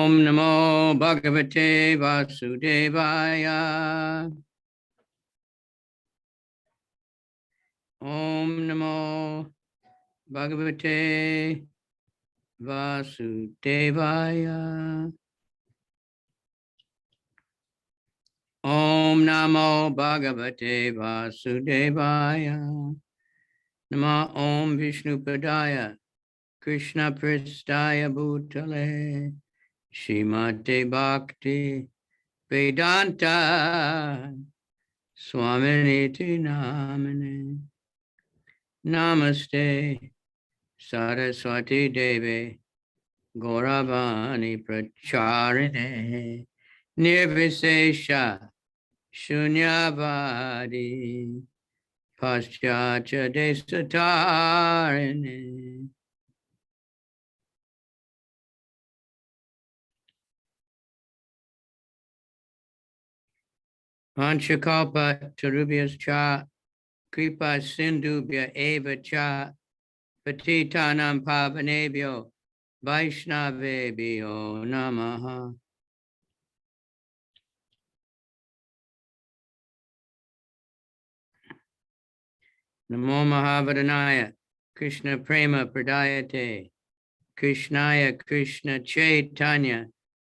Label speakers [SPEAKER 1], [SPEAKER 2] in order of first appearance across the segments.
[SPEAKER 1] Om Namo Bhagavate Vasudevaya. Om Namo Bhagavate Vasudevaya. Om Namo Bhagavate Vasudevaya. Nama Om Vishnu Padaya Krishna Pristaya Bhutale Shrimate Bhakti Vedanta Swaminiti Namane. Namaste Saraswati Devi Gauravani Pracharine Nirvisesha Shunyavadi Paschatya Desatarine. Panchakalpa Tarubhyas Cha Kripa Sindhubhya Eva Cha Patitanam Pavanebhyo Vaishnavebhyo Namaha. Namo Mahavadhanaya Krishna Prema Pradayate Krishnaya Krishna Chaitanya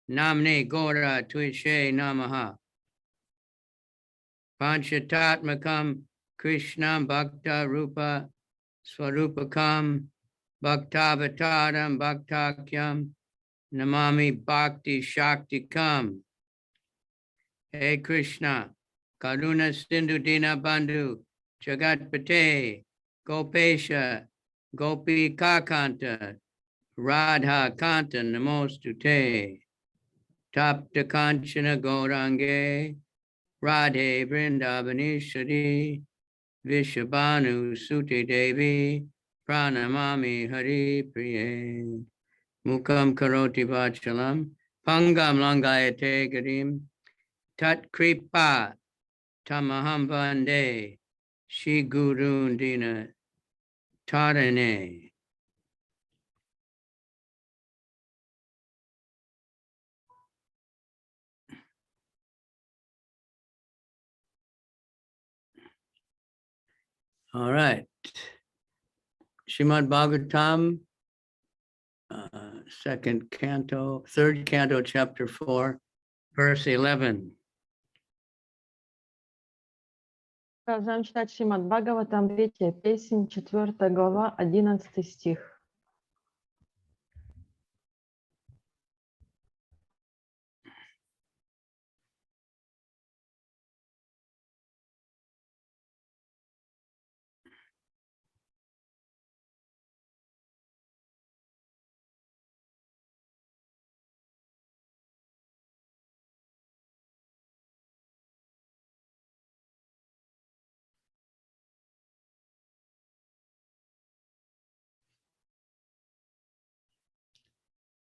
[SPEAKER 1] Namne Gora Tvishe Namaha. Panchatatmakam Krishna Bhakta Rupa Swarupakam Bhaktavataram Bhaktakyam Namami Bhakti Shaktikam. Hey Krishna, Karuna Sindhu Dina Bandhu Jagatpate Gopesha Gopi Kakanta Radha Kanta Namostute Tapta Kanchana Gaurange Radhe Vrindavaneshwari Vishabhanu Suti Devi Pranamami Hari Priye. Mukam Karoti Vachalam Pangam Langayate Garim Tat Kripa Tamaham Vande Shri Gurun Dina Tarane. All right. Srimad Bhagavatam, second canto, third canto, chapter 4, verse 11.
[SPEAKER 2] Продолжаем читать Шримад Бхагаватам, третья песнь, 4 глава, 11 стих.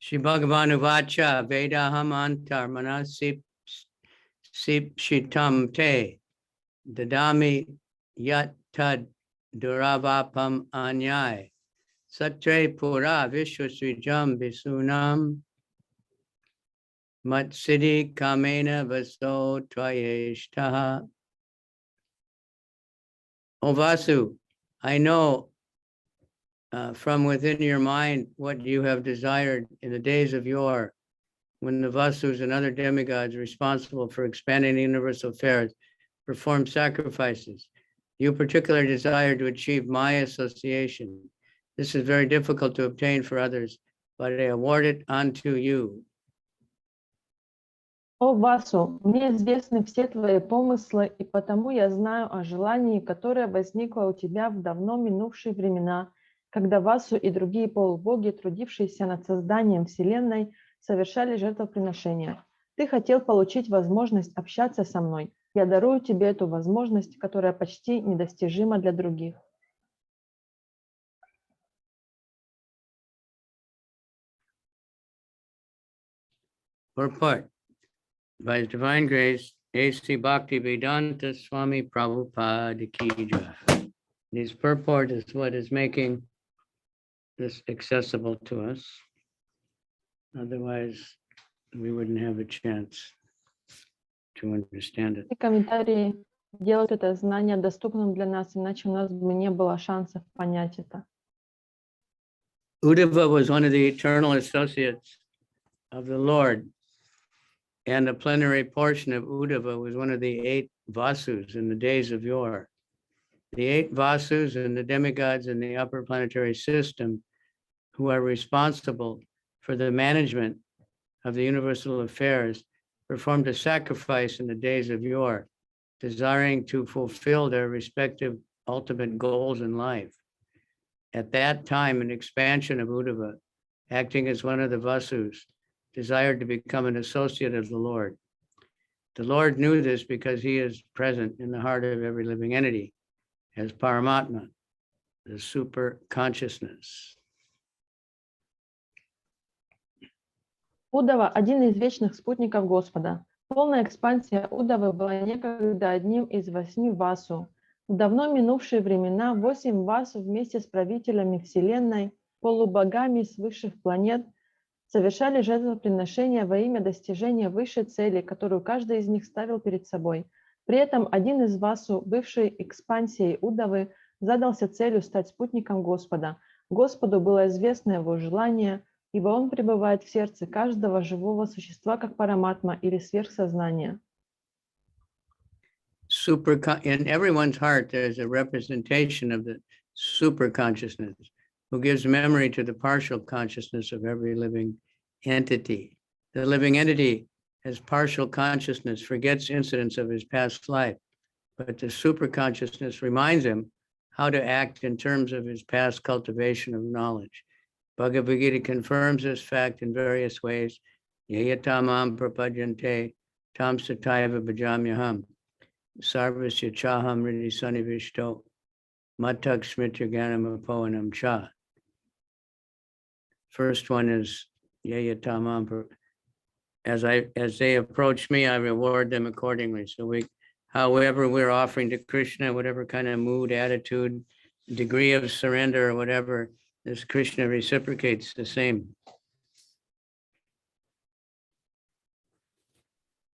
[SPEAKER 1] Shri Bhagavanu Vacha Vedaham Antar Manasip Shitam Te Dadami Yat Tad Duravapam Anyai Satre Pura Vishwasrijam Visunam Matsiddhi Kamena Vaso Tvayeshtaha. O Vasu, I know from within your mind what you have desired in the days of yore, when the Vasus and other demigods responsible for expanding the universal affairs performed sacrifices. You particularly desire to achieve my association. This is very difficult to obtain for others, but I award it unto you.
[SPEAKER 2] О Васу, мне известны все твои помыслы, и потому я знаю о желании, которое возникло у тебя в давно минувшие времена, когда Васу и другие полубоги, трудившиеся над созданием Вселенной, совершали жертвоприношения. Ты хотел получить возможность общаться со мной. Я дарую тебе эту возможность, которая почти недостижима для других.
[SPEAKER 1] Purport. By His Divine Grace, A.C. Bhaktivedanta Swami Prabhupada Ki Jai. This purport is what is making this accessible to us. Otherwise, we wouldn't have a chance to understand it.
[SPEAKER 2] И комментарии делают это знание доступным для нас, иначе у нас бы не было шансов понять это.
[SPEAKER 1] Uddhava was one of the eternal associates of the Lord, and the plenary portion of Uddhava was one of the 8 Vasus in the days of yore. The 8 Vasus and the demigods in the upper planetary system who are responsible for the management of the universal affairs performed a sacrifice in the days of yore, desiring to fulfill their respective ultimate goals in life. At that time, an expansion of Uddhava, acting as one of the Vasus, desired to become an associate of the Lord. The Lord knew this because he is present in the heart of every living entity as Paramatma, the super consciousness.
[SPEAKER 2] Удава – один из вечных спутников Господа. Полная экспансия Удавы была некогда одним из 8 Васу. В давно минувшие времена 8 Васу вместе с правителями Вселенной, полубогами с высших планет, совершали жертвоприношения во имя достижения высшей цели, которую каждый из них ставил перед собой. При этом один из Васу, бывший экспансией Удавы, задался целью стать спутником Господа. Господу было известно его желание, ибо он пребывает в сердце каждого живого существа, как параматма или сверхсознание.
[SPEAKER 1] In everyone's heart, there's a representation of the super consciousness who gives memory to the partial consciousness of every living entity. The living entity, as partial consciousness, forgets incidents of his past life, but the super consciousness reminds him how to act in terms of his past cultivation of knowledge. Bhagavad Gita confirms this fact in various ways. Yayatamam prapajante tam sataiva bhajamyaham sarvasya chaham ridi sanivishto matak smritya ganam apoanam cha. First one is Yayatamam. As they approach me, I reward them accordingly. So however we're offering to Krishna, whatever kind of mood, attitude, degree of surrender, or whatever, this Krishna reciprocates the same.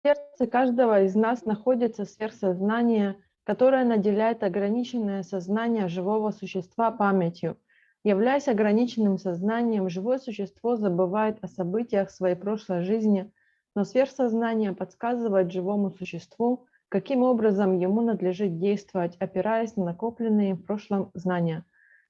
[SPEAKER 2] В сердце каждого из нас находится сверхсознание, которое наделяет ограниченное сознание живого существа памятью. Являясь ограниченным сознанием, живое существо забывает о событиях своей прошлой жизни, но сверхсознание подсказывает живому существу, каким образом ему надлежит действовать, опираясь на накопленные в прошлом знания.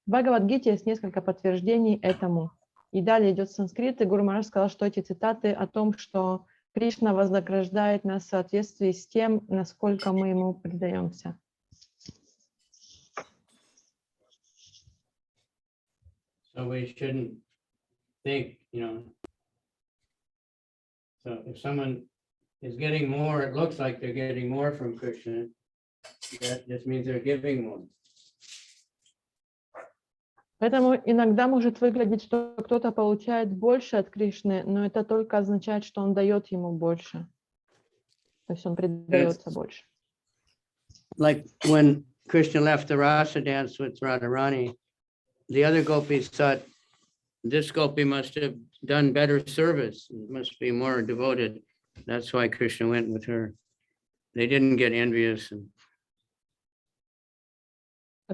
[SPEAKER 2] В Бхагавад-гите есть несколько подтверждений этому. И далее идет санскрит, и Гуру Махарадж сказал, что эти цитаты о том, что Кришна вознаграждает нас в соответствии с тем, насколько мы ему предаемся.
[SPEAKER 1] So we shouldn't think, so if someone is getting more, it looks like they're getting more from Krishna, that just means they're giving more.
[SPEAKER 2] Поэтому иногда может выглядеть, что кто-то получает больше от Кришны, но это только означает, что он дает ему больше. То есть он предается больше.
[SPEAKER 1] Like when Krishna left the Rasa dance with Radharani, the other gopis thought this gopi must have done better service, must be more devoted. That's why Krishna went with her. They didn't get envious.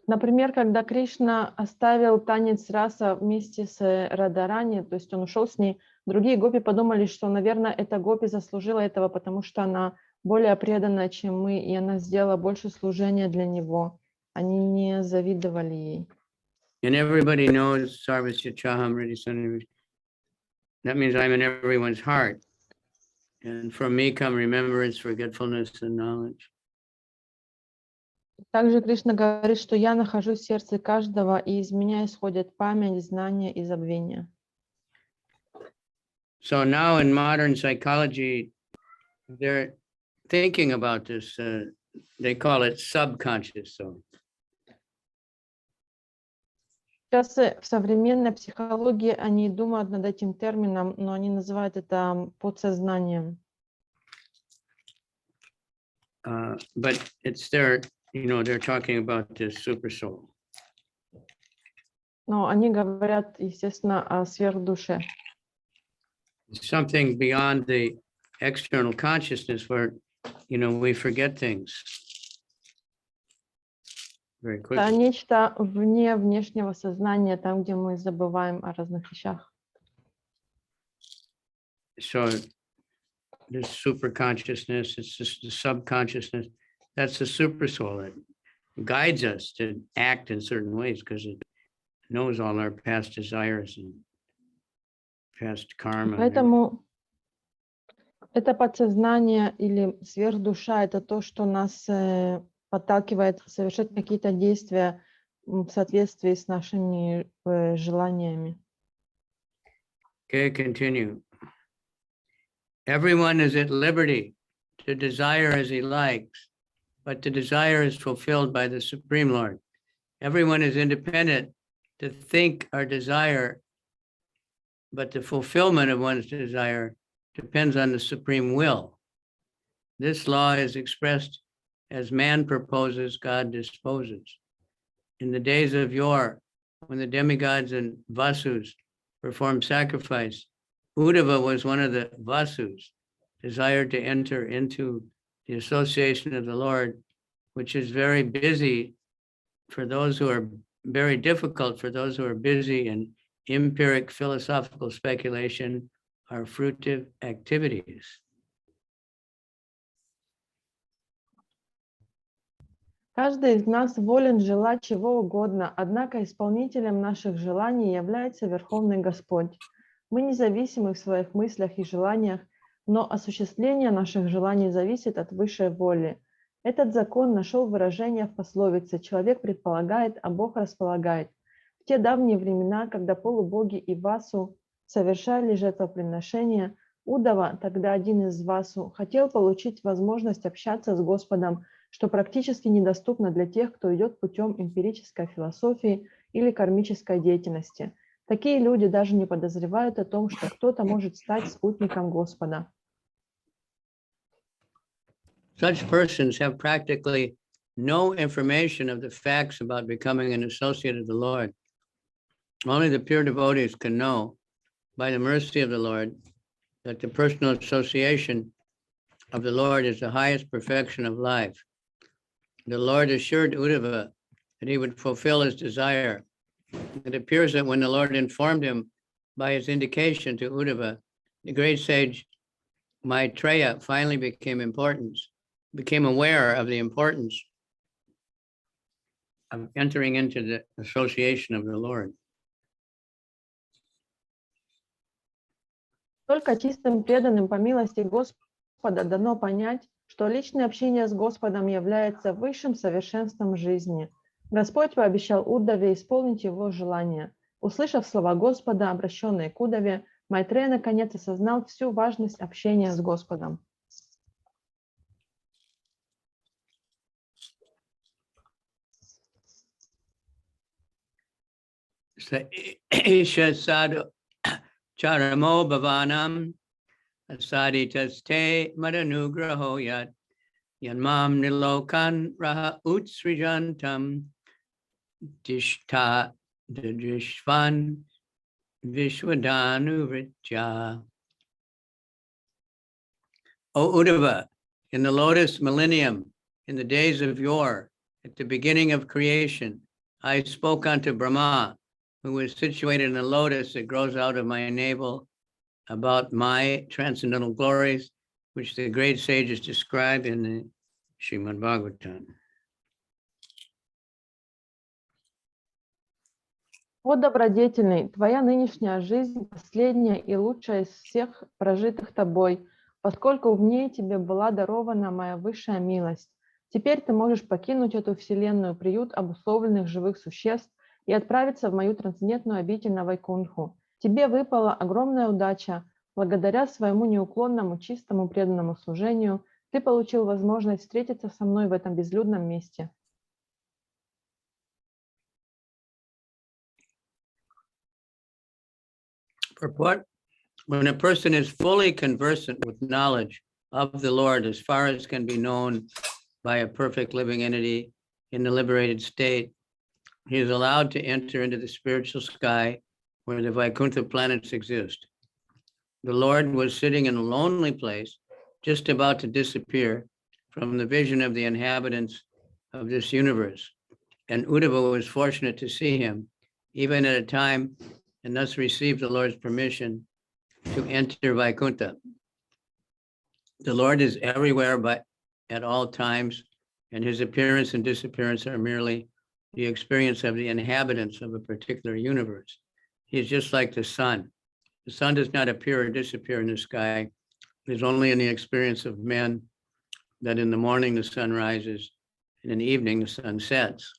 [SPEAKER 2] Например, когда Кришна оставил танец раса вместе с Радхарани, то есть он ушел с ней, другие гопи подумали, что, наверное, эта гопи заслужила этого, потому что она более преданная, чем мы, и она сделала больше служения для него. Они не завидовали ей.
[SPEAKER 1] And everybody knows Sarvasya Chaham Ridi Sanivishto. That means I'm in everyone's heart. And from me come remembrance, forgetfulness, and knowledge.
[SPEAKER 2] Также Кришна говорит, что я нахожусь в сердце каждого, и из меня исходят память, знания и забвение.
[SPEAKER 1] So now in modern psychology, they're thinking about this. They call it subconscious. So.
[SPEAKER 2] Сейчас в современной психологии они думают над этим термином, но они называют это подсознанием.
[SPEAKER 1] But it's their, they're talking about this super soul.
[SPEAKER 2] Но они говорят, естественно, о сверхдуше.
[SPEAKER 1] something beyond the external consciousness where, we forget things very
[SPEAKER 2] Это
[SPEAKER 1] quickly.
[SPEAKER 2] нечто вне внешнего сознания, там, где мы забываем о разных вещах.
[SPEAKER 1] So this super consciousness, it's just the subconsciousness, that's the super soul that guides us to act in certain ways because it knows all our past desires and past karma.
[SPEAKER 2] Поэтому это подсознание или сверхдуша, это то, что нас подталкивает совершать какие-то действия в соответствии с нашими желаниями.
[SPEAKER 1] Okay, continue. Everyone is at liberty to desire as he likes, but the desire is fulfilled by the Supreme Lord. Everyone is independent to think or desire, but the fulfillment of one's desire depends on the supreme will. This law is expressed as man proposes, God disposes. In the days of yore, when the demigods and Vasus performed sacrifice, Uddhava was one of the Vasus, desired to enter into the association of the Lord, which is very busy for those who are very difficult for those who are busy in empiric philosophical speculation or fruitive activities.
[SPEAKER 2] Каждый из нас волен желать чего угодно, однако исполнителем наших желаний является Верховный Господь. Мы независимы в своих мыслях и желаниях, но осуществление наших желаний зависит от высшей воли. Этот закон нашел выражение в пословице «Человек предполагает, а Бог располагает». В те давние времена, когда полубоги и Васу совершали жертвоприношения, Удава, тогда один из Васу, хотел получить возможность общаться с Господом, что практически недоступно для тех, кто идет путем эмпирической философии или кармической деятельности. Такие люди даже не подозревают о том, что кто-то может стать спутником Господа.
[SPEAKER 1] Such persons have practically no information of the facts about becoming an associate of the Lord. Only the pure devotees can know, by the mercy of the Lord, that the personal association of the Lord is the highest perfection of life. The Lord assured Uddhava that he would fulfill his desire. It appears that when the Lord informed him by his indication to Uddhava, the great sage Maitreya finally became aware of the importance of entering into the association of the Lord.
[SPEAKER 2] Только чистым преданным по милости Господа дано понять, что личное общение с Господом является высшим совершенством жизни. Господь пообещал Уддаве исполнить его желание. Услышав слова Господа, обращенные к Уддаве, Майтрея наконец осознал всю важность общения с Господом.
[SPEAKER 1] Isha sadhu charamo bhavanam asaditas madanugraho yat yanmam nilokan raha utsrijantam dishta drishvan vishwadanuvritya. O Uddhava, in the lotus millennium, in the days of yore, at the beginning of creation, I spoke unto Brahma, who was situated in a lotus that grows out of my navel, about my transcendental glories, which the great sages describe in the Srimad Bhagavatam.
[SPEAKER 2] О, добродетельный, твоя нынешняя жизнь последняя и лучшая из всех прожитых тобой, поскольку в ней тебе была дарована моя высшая милость. Теперь ты можешь покинуть эту вселенную, приют обусловленных живых существ, и отправиться в мою трансцендентную обитель на Вайкунтху. Тебе выпала огромная удача. Благодаря своему неуклонному, чистому, преданному служению ты получил возможность встретиться со мной в этом безлюдном месте.
[SPEAKER 1] Purport: when a person is fully conversant with knowledge of the Lord as far as can be known by a perfect living entity in the liberated state, he is allowed to enter into the spiritual sky where the Vaikuntha planets exist. the Lord was sitting in a lonely place, just about to disappear from the vision of the inhabitants of this universe. And Uddhava was fortunate to see him, even at a time, and thus received the Lord's permission to enter Vaikuntha. The Lord is everywhere, but at all times, and his appearance and disappearance are merely the experience of the inhabitants of a particular universe. He is just like the sun. The sun does not appear or disappear in the sky. It is only in the experience of men that in the morning the sun rises and in the evening the sun sets.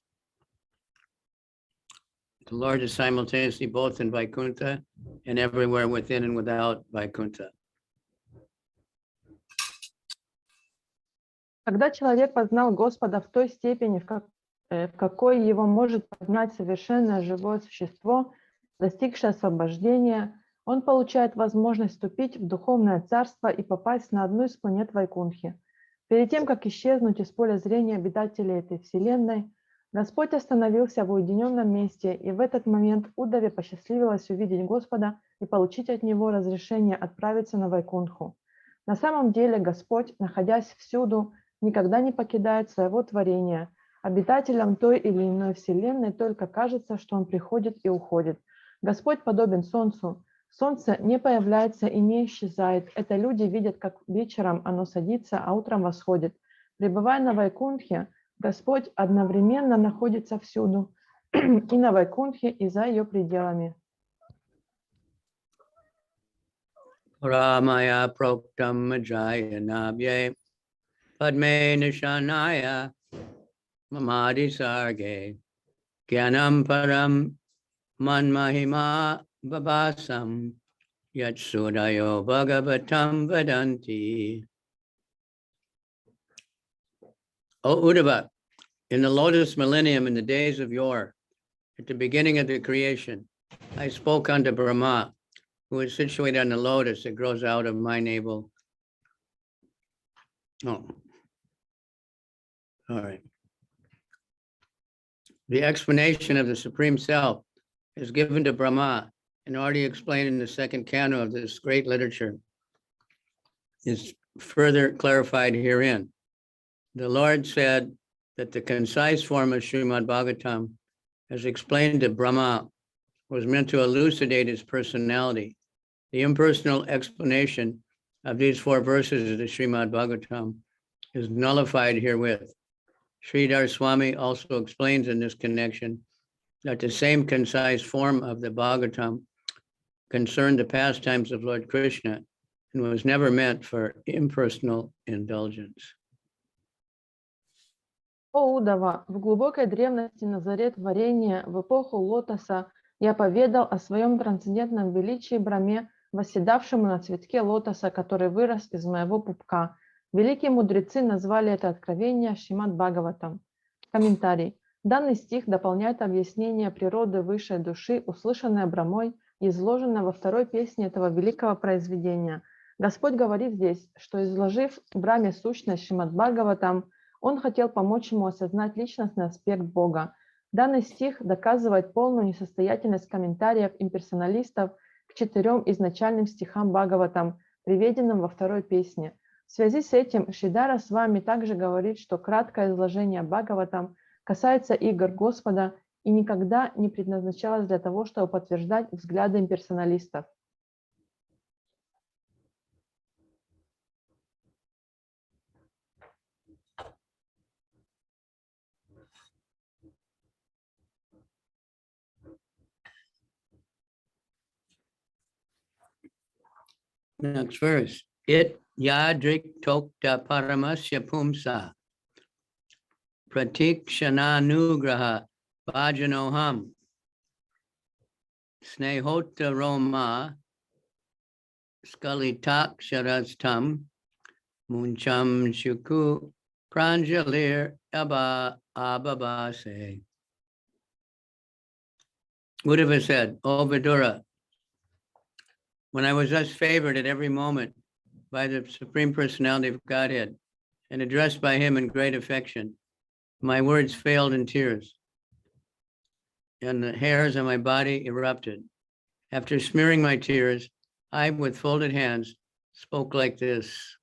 [SPEAKER 1] The Lord is simultaneously both in Vaikuntha and everywhere within and without Vaikuntha.
[SPEAKER 2] Когда человек познал Господа в той степени, в какой его может познать совершенное живое существо, достигшее освобождения, он получает возможность вступить в духовное царство и попасть на одну из планет Вайкунтхи. Перед тем, как исчезнуть из поля зрения обитателей этой вселенной, Господь остановился в уединенном месте, и в этот момент Уддаве посчастливилось увидеть Господа и получить от Него разрешение отправиться на Вайкунтху. На самом деле Господь, находясь всюду, никогда не покидает своего творения. Обитателям той или иной вселенной только кажется, что Он приходит и уходит. Господь подобен солнцу. Солнце не появляется и не исчезает. Это люди видят, как вечером оно садится, а утром восходит. Пребывая на Вайкунтхе, Господь одновременно находится всюду, и на Вайкунтхе, и за ее пределами.
[SPEAKER 1] Ramaya proktam majaya nabye padme nishanaya mamadi sarge gyanam param manmahima babasam yatsudayo bhagavatam vadanti. O Uddhava, in the lotus millennium, in the days of yore, at the beginning of the creation, I spoke unto Brahma, who is situated on the lotus that grows out of my navel. Oh, all right. The explanation of the Supreme Self is given to Brahma and already explained in the second canto of this great literature, is further clarified herein. The Lord said that the concise form of Srimad Bhagavatam, as explained to Brahma, was meant to elucidate his personality. The impersonal explanation of these 4 verses of the Srimad Bhagavatam is nullified herewith. Sridhar Swami also explains in this connection that the same concise form of the Bhagavatam concerned the pastimes of Lord Krishna and was never meant for impersonal indulgence.
[SPEAKER 2] О Уддава, в глубокой древности на заре творения, в эпоху лотоса, я поведал о своем трансцендентном величии Брахме, восседавшему на цветке лотоса, который вырос из моего пупка. Великие мудрецы назвали это откровение Шримад Бхагаватам. Комментарий. Данный стих дополняет объяснение природы высшей души, услышанное Брахмой и изложенное во 2-й песне этого великого произведения. Господь говорит здесь, что, изложив Брахме сущность Шримад Бхагаватам, Он хотел помочь ему осознать личностный аспект Бога. Данный стих доказывает полную несостоятельность комментариев имперсоналистов к 4 изначальным стихам Бхагаватам, приведенным во 2-й песне. В связи с этим Шридхара Свами также говорит, что краткое изложение Бхагаватам касается игр Господа и никогда не предназначалось для того, чтобы подтверждать взгляды имперсоналистов.
[SPEAKER 1] Next verse. It yadrik tokta paramasya pumsa pratikshananugraha bhajanoham snehota roma skalitaksharatstam muncham shuku pranjalir ababase. Uddhava said, O Vidura, when I was thus favored at every moment by the Supreme Personality of Godhead and addressed by him in great affection, my words failed in tears, and the hairs on my body erupted. After smearing my tears, I, with folded hands, spoke like this.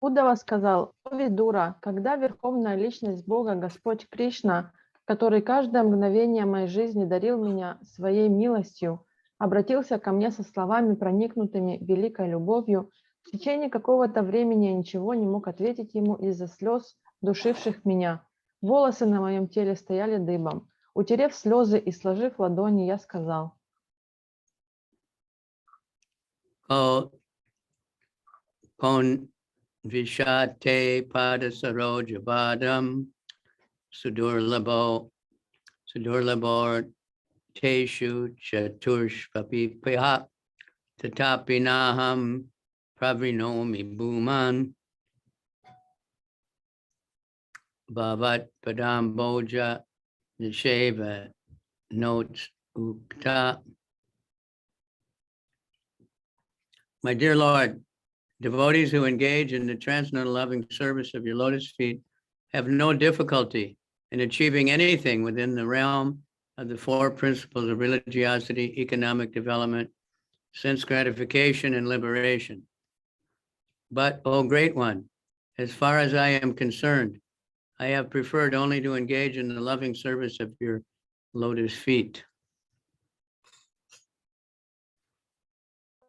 [SPEAKER 2] Удава сказал: «О Видура, когда Верховная Личность Бога, Господь Кришна, который каждое мгновение моей жизни дарил меня своей милостью, обратился ко мне со словами, проникнутыми великой любовью, в течение какого-то времени я ничего не мог ответить ему из-за слез, душивших меня. Волосы на моем теле стояли дыбом. Утерев слезы и сложив ладони, я сказал:
[SPEAKER 1] Oh, kon vishate padasarojabadam sudurlabo teshu chaturshpapipaha tatapinaham pravrinomi bhuman bhavat padam boja nisheva notes ukta. My dear Lord, devotees who engage in the transcendental loving service of your lotus feet have no difficulty in achieving anything within the realm of the four principles of religiosity, economic development, sense gratification, and liberation. But, O Great One, as far as I am concerned, I have preferred only to engage in the loving service of your lotus feet.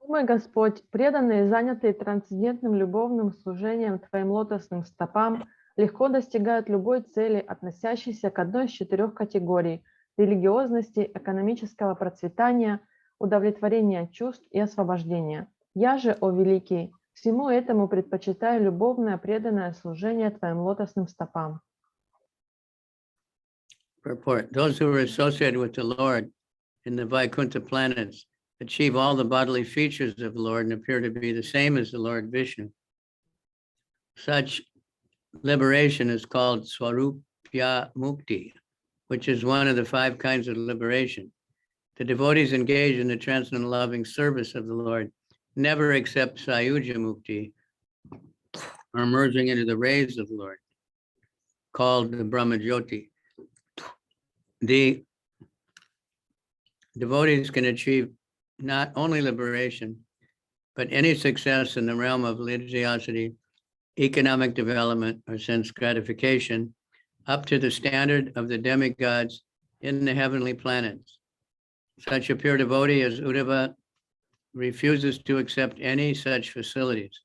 [SPEAKER 2] «Мой Господь, преданные, занятые трансцендентным любовным служением Твоим лотосным стопам, легко достигают любой цели, относящейся к одной из 4 категорий – религиозности, экономического процветания, удовлетворения чувств и освобождения. Я же, о Великий, всему этому предпочитаю любовное преданное служение Твоим лотосным стопам».
[SPEAKER 1] Purport. Those who are associated with the Lord in the Vaikuntha planets achieve all the bodily features of the Lord and appear to be the same as the Lord Vishnu. Such liberation is called Swarupya Mukti, which is one of the 5 kinds of liberation. The devotees engaged in the transcendental loving service of the Lord never accept Sayuja Mukti, or merging into the rays of the Lord, called the Brahmajyoti. The devotees can achieve not only liberation, but any success in the realm of religiosity, economic development, or sense gratification, up to the standard of the demigods in the heavenly planets. Such a pure devotee as Uddhava refuses to accept any such facilities.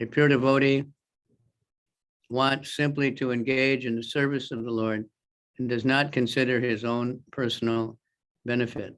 [SPEAKER 1] A pure devotee wants simply to engage in the service of the Lord and does not consider his own personal benefit.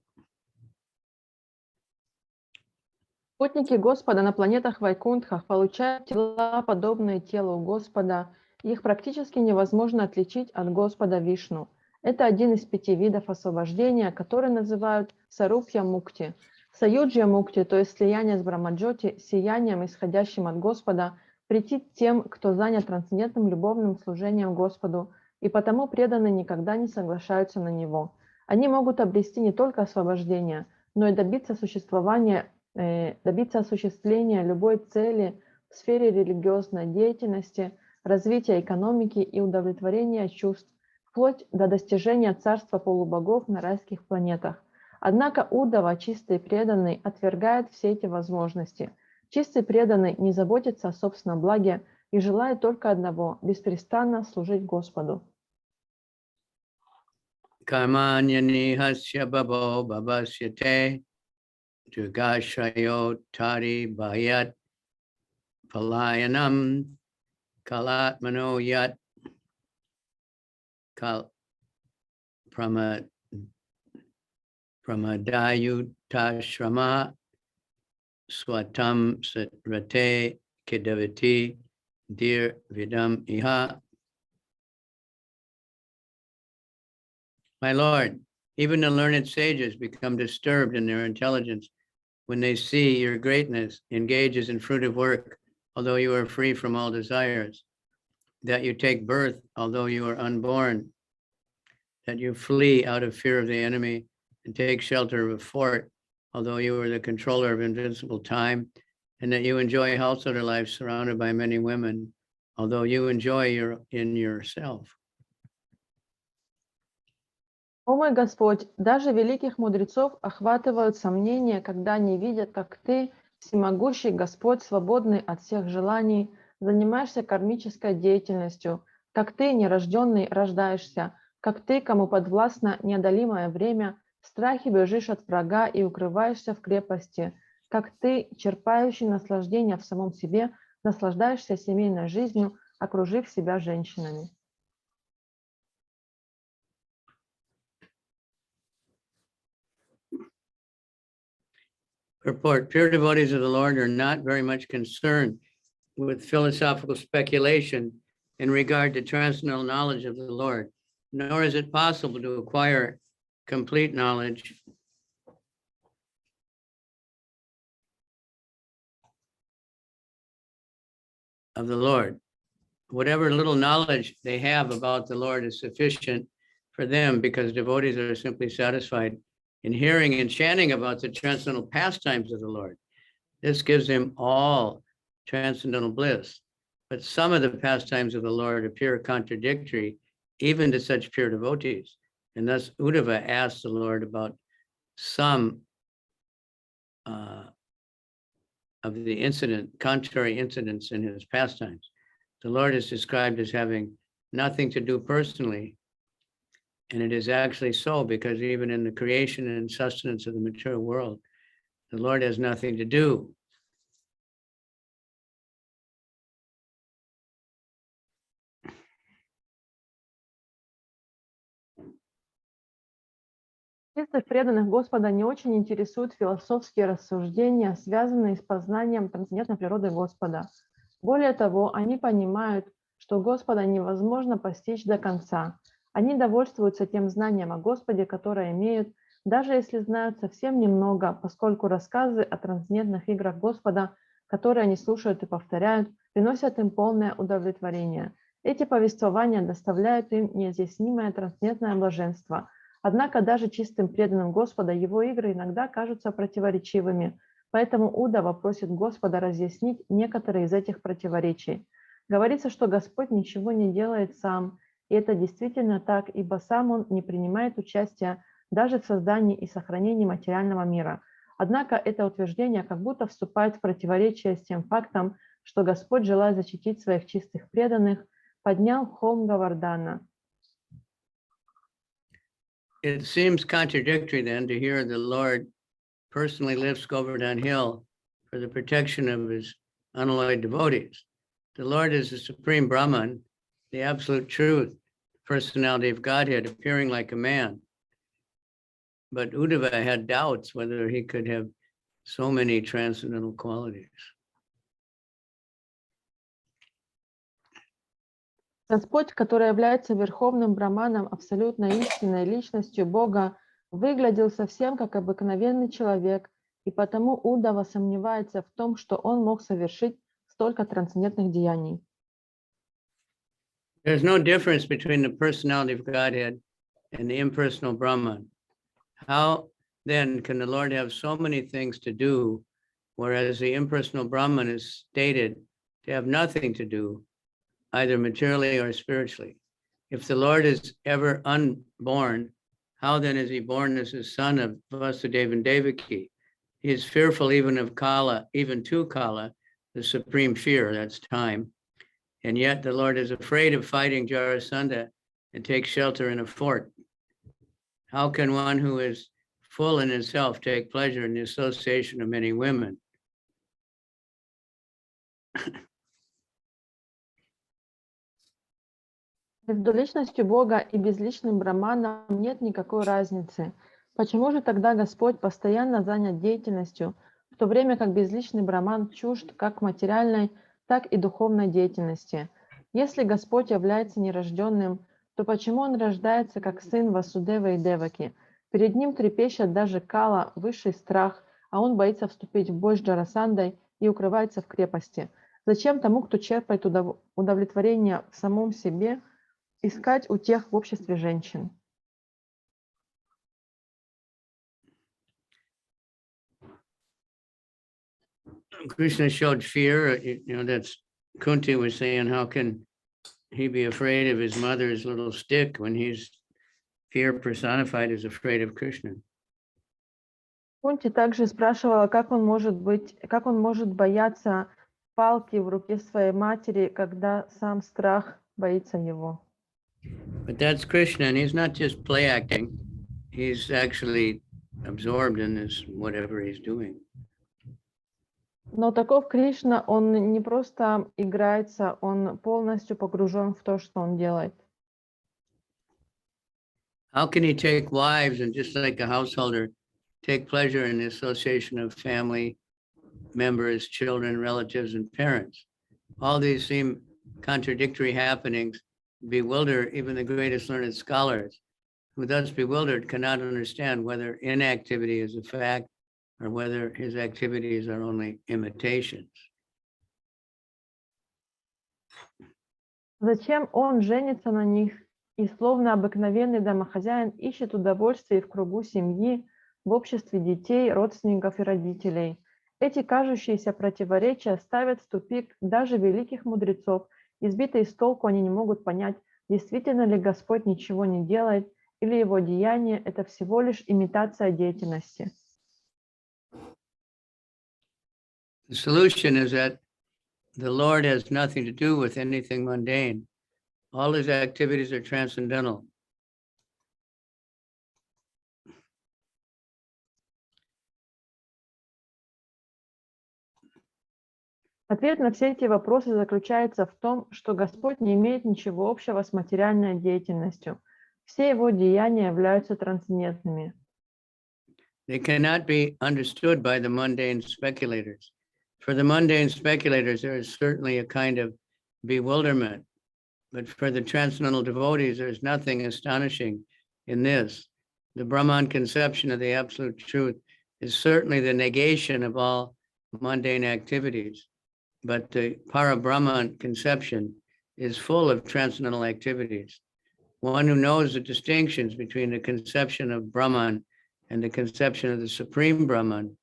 [SPEAKER 2] Путники Господа на планетах Вайкунтхах получают тела, подобные телу Господа, и их практически невозможно отличить от Господа Вишну. Это один из 5 видов освобождения, которые называют Сарупья Мукти. Саюджья Мукти, то есть слияние с Брамаджоти, сиянием, исходящим от Господа, претит тем, кто занят трансцендентным любовным служением Господу, и потому преданные никогда не соглашаются на него. Они могут обрести не только освобождение, но и добиться осуществления любой цели в сфере религиозной деятельности, развития экономики и удовлетворения чувств, вплоть до достижения царства полубогов на райских планетах. Однако Уддава, чистый преданный, отвергает все эти возможности. Чистый преданный не заботится о собственном благе и желает только одного – беспрестанно служить Господу.
[SPEAKER 1] Karmanyani hasya babo babasyate Durgashayo tari bhayat palayanam kalatmano yat kal pramadayutashrama swatam satrate kedavati dir vidam iha. My Lord, even the learned sages become disturbed in their intelligence when they see your greatness engages in fruitive work, although you are free from all desires, that you take birth, although you are unborn, that you flee out of fear of the enemy and take shelter of a fort, although you are the controller of invincible time, and that you enjoy householder life surrounded by many women, although you enjoy in yourself.
[SPEAKER 2] О мой Господь, даже великих мудрецов охватывают сомнения, когда они видят, как Ты, всемогущий Господь, свободный от всех желаний, занимаешься кармической деятельностью, как Ты, нерожденный, рождаешься, как Ты, кому подвластно неодолимое время, в страхе бежишь от врага и укрываешься в крепости, как Ты, черпающий наслаждение в самом себе, наслаждаешься семейной жизнью, окружив себя женщинами.
[SPEAKER 1] Purport: pure devotees of the Lord are not very much concerned with philosophical speculation in regard to transcendental knowledge of the Lord, nor is it possible to acquire complete knowledge of the Lord. Whatever little knowledge they have about the Lord is sufficient for them, because devotees are simply satisfied in hearing and chanting about the transcendental pastimes of the Lord. This gives them all transcendental bliss. But some of the pastimes of the Lord appear contradictory even to such pure devotees. And thus Uddhava asked the Lord about some of the contrary incidents in his pastimes. The Lord is described as having nothing to do personally. And it is actually so, because even in the creation and sustenance of the material world, the Lord has nothing to do.
[SPEAKER 2] Чистых преданных Господа не очень интересуют философские рассуждения, связанные с познанием трансцендентной природы Господа. Более того, они понимают, что Господа невозможно постичь до конца. Они довольствуются тем знанием о Господе, которое имеют, даже если знают совсем немного, поскольку рассказы о трансцендентных играх Господа, которые они слушают и повторяют, приносят им полное удовлетворение. Эти повествования доставляют им неизъяснимое трансцендентное блаженство. Однако даже чистым преданным Господа его игры иногда кажутся противоречивыми, поэтому Удава просит Господа разъяснить некоторые из этих противоречий. Говорится, что Господь ничего не делает сам, и это действительно так, ибо сам Он не принимает участия даже в создании и сохранении материального мира. Однако это утверждение как будто вступает в противоречие с тем фактом, что Господь, желая защитить своих чистых преданных, поднял холм Гавардана.
[SPEAKER 1] It seems contradictory then to hear the Lord personally lifts Govardhan Hill for the protection of his unalloyed devotees. The Lord is the supreme Brahman, the absolute truth, personality of Godhead, appearing like a man. But Uddhava had doubts whether he could have so many transcendental qualities.
[SPEAKER 2] Господь, который является верховным браманом, абсолютно истинной личностью Бога, выглядел совсем как обыкновенный человек, и потому Удава сомневается в том, что он мог совершить столько трансцендентных деяний.
[SPEAKER 1] There's no difference between the personality of Godhead and the impersonal Brahman. How then can the Lord have so many things to do, whereas the impersonal Brahman is stated to have nothing to do, either materially or spiritually? If the Lord is ever unborn, how then is he born as the son of Vasudeva and Devaki? He is fearful even of Kala, even to Kala, the supreme fear, that's time. And yet the Lord is afraid of fighting Jarasandha and takes shelter in a fort. How can one who is full in himself take pleasure in the association of many women?
[SPEAKER 2] Между личностью Бога и безличным браманом нет никакой разницы. Почему же тогда Господь постоянно занят деятельностью, в то время как безличный браман чужд как материальной, так и духовной деятельности? Если Господь является нерожденным, то почему Он рождается как сын Васудевы и Деваки? Перед Ним трепещет даже Кала, высший страх, а Он боится вступить в бой с Джарасандой и укрывается в крепости. Зачем тому, кто черпает удовлетворение в самом себе, искать утех в обществе женщин?
[SPEAKER 1] Krishna showed fear, that's Kunti was saying, how can he be afraid of his mother's little stick when he's fear personified is afraid of Krishna.
[SPEAKER 2] Кунти также спрашивала, как он может бояться палки в руке своей матери, когда сам страх боится его.
[SPEAKER 1] But that's Krishna, and he's not just play acting. He's actually absorbed in this, whatever he's doing.
[SPEAKER 2] Но таков Кришна, он не просто играется, он полностью погружен в то, что он делает.
[SPEAKER 1] How can he take wives and just like a householder, take pleasure in the association of family members, children, relatives, and parents? All these seem contradictory happenings, bewilder even the greatest learned scholars, who thus bewildered cannot understand whether inactivity is a fact or whether his activities are only imitations.
[SPEAKER 2] Зачем он женится на них и, словно обыкновенный домохозяин, ищет удовольствие в кругу семьи, в обществе детей, родственников и родителей? Эти кажущиеся противоречия ставят в тупик даже великих мудрецов, и сбитые с толку они не могут понять, действительно ли Господь ничего не делает, или его деяние – это всего лишь имитация деятельности.
[SPEAKER 1] The solution is that the Lord has nothing to do with anything mundane. All his activities are transcendental.
[SPEAKER 2] Ответ на все эти вопросы заключается в том, что Господь не имеет ничего общего с материальной деятельностью. Все его деяния являются трансцендентными.
[SPEAKER 1] They cannot be understood by the mundane speculators. For the mundane speculators, there is certainly a kind of bewilderment, but for the transcendental devotees, there is nothing astonishing in this. The Brahman conception of the absolute truth is certainly the negation of all mundane activities, but the Para-Brahman conception is full of transcendental activities. One who knows the distinctions between the conception of Brahman and the conception of the Supreme Brahman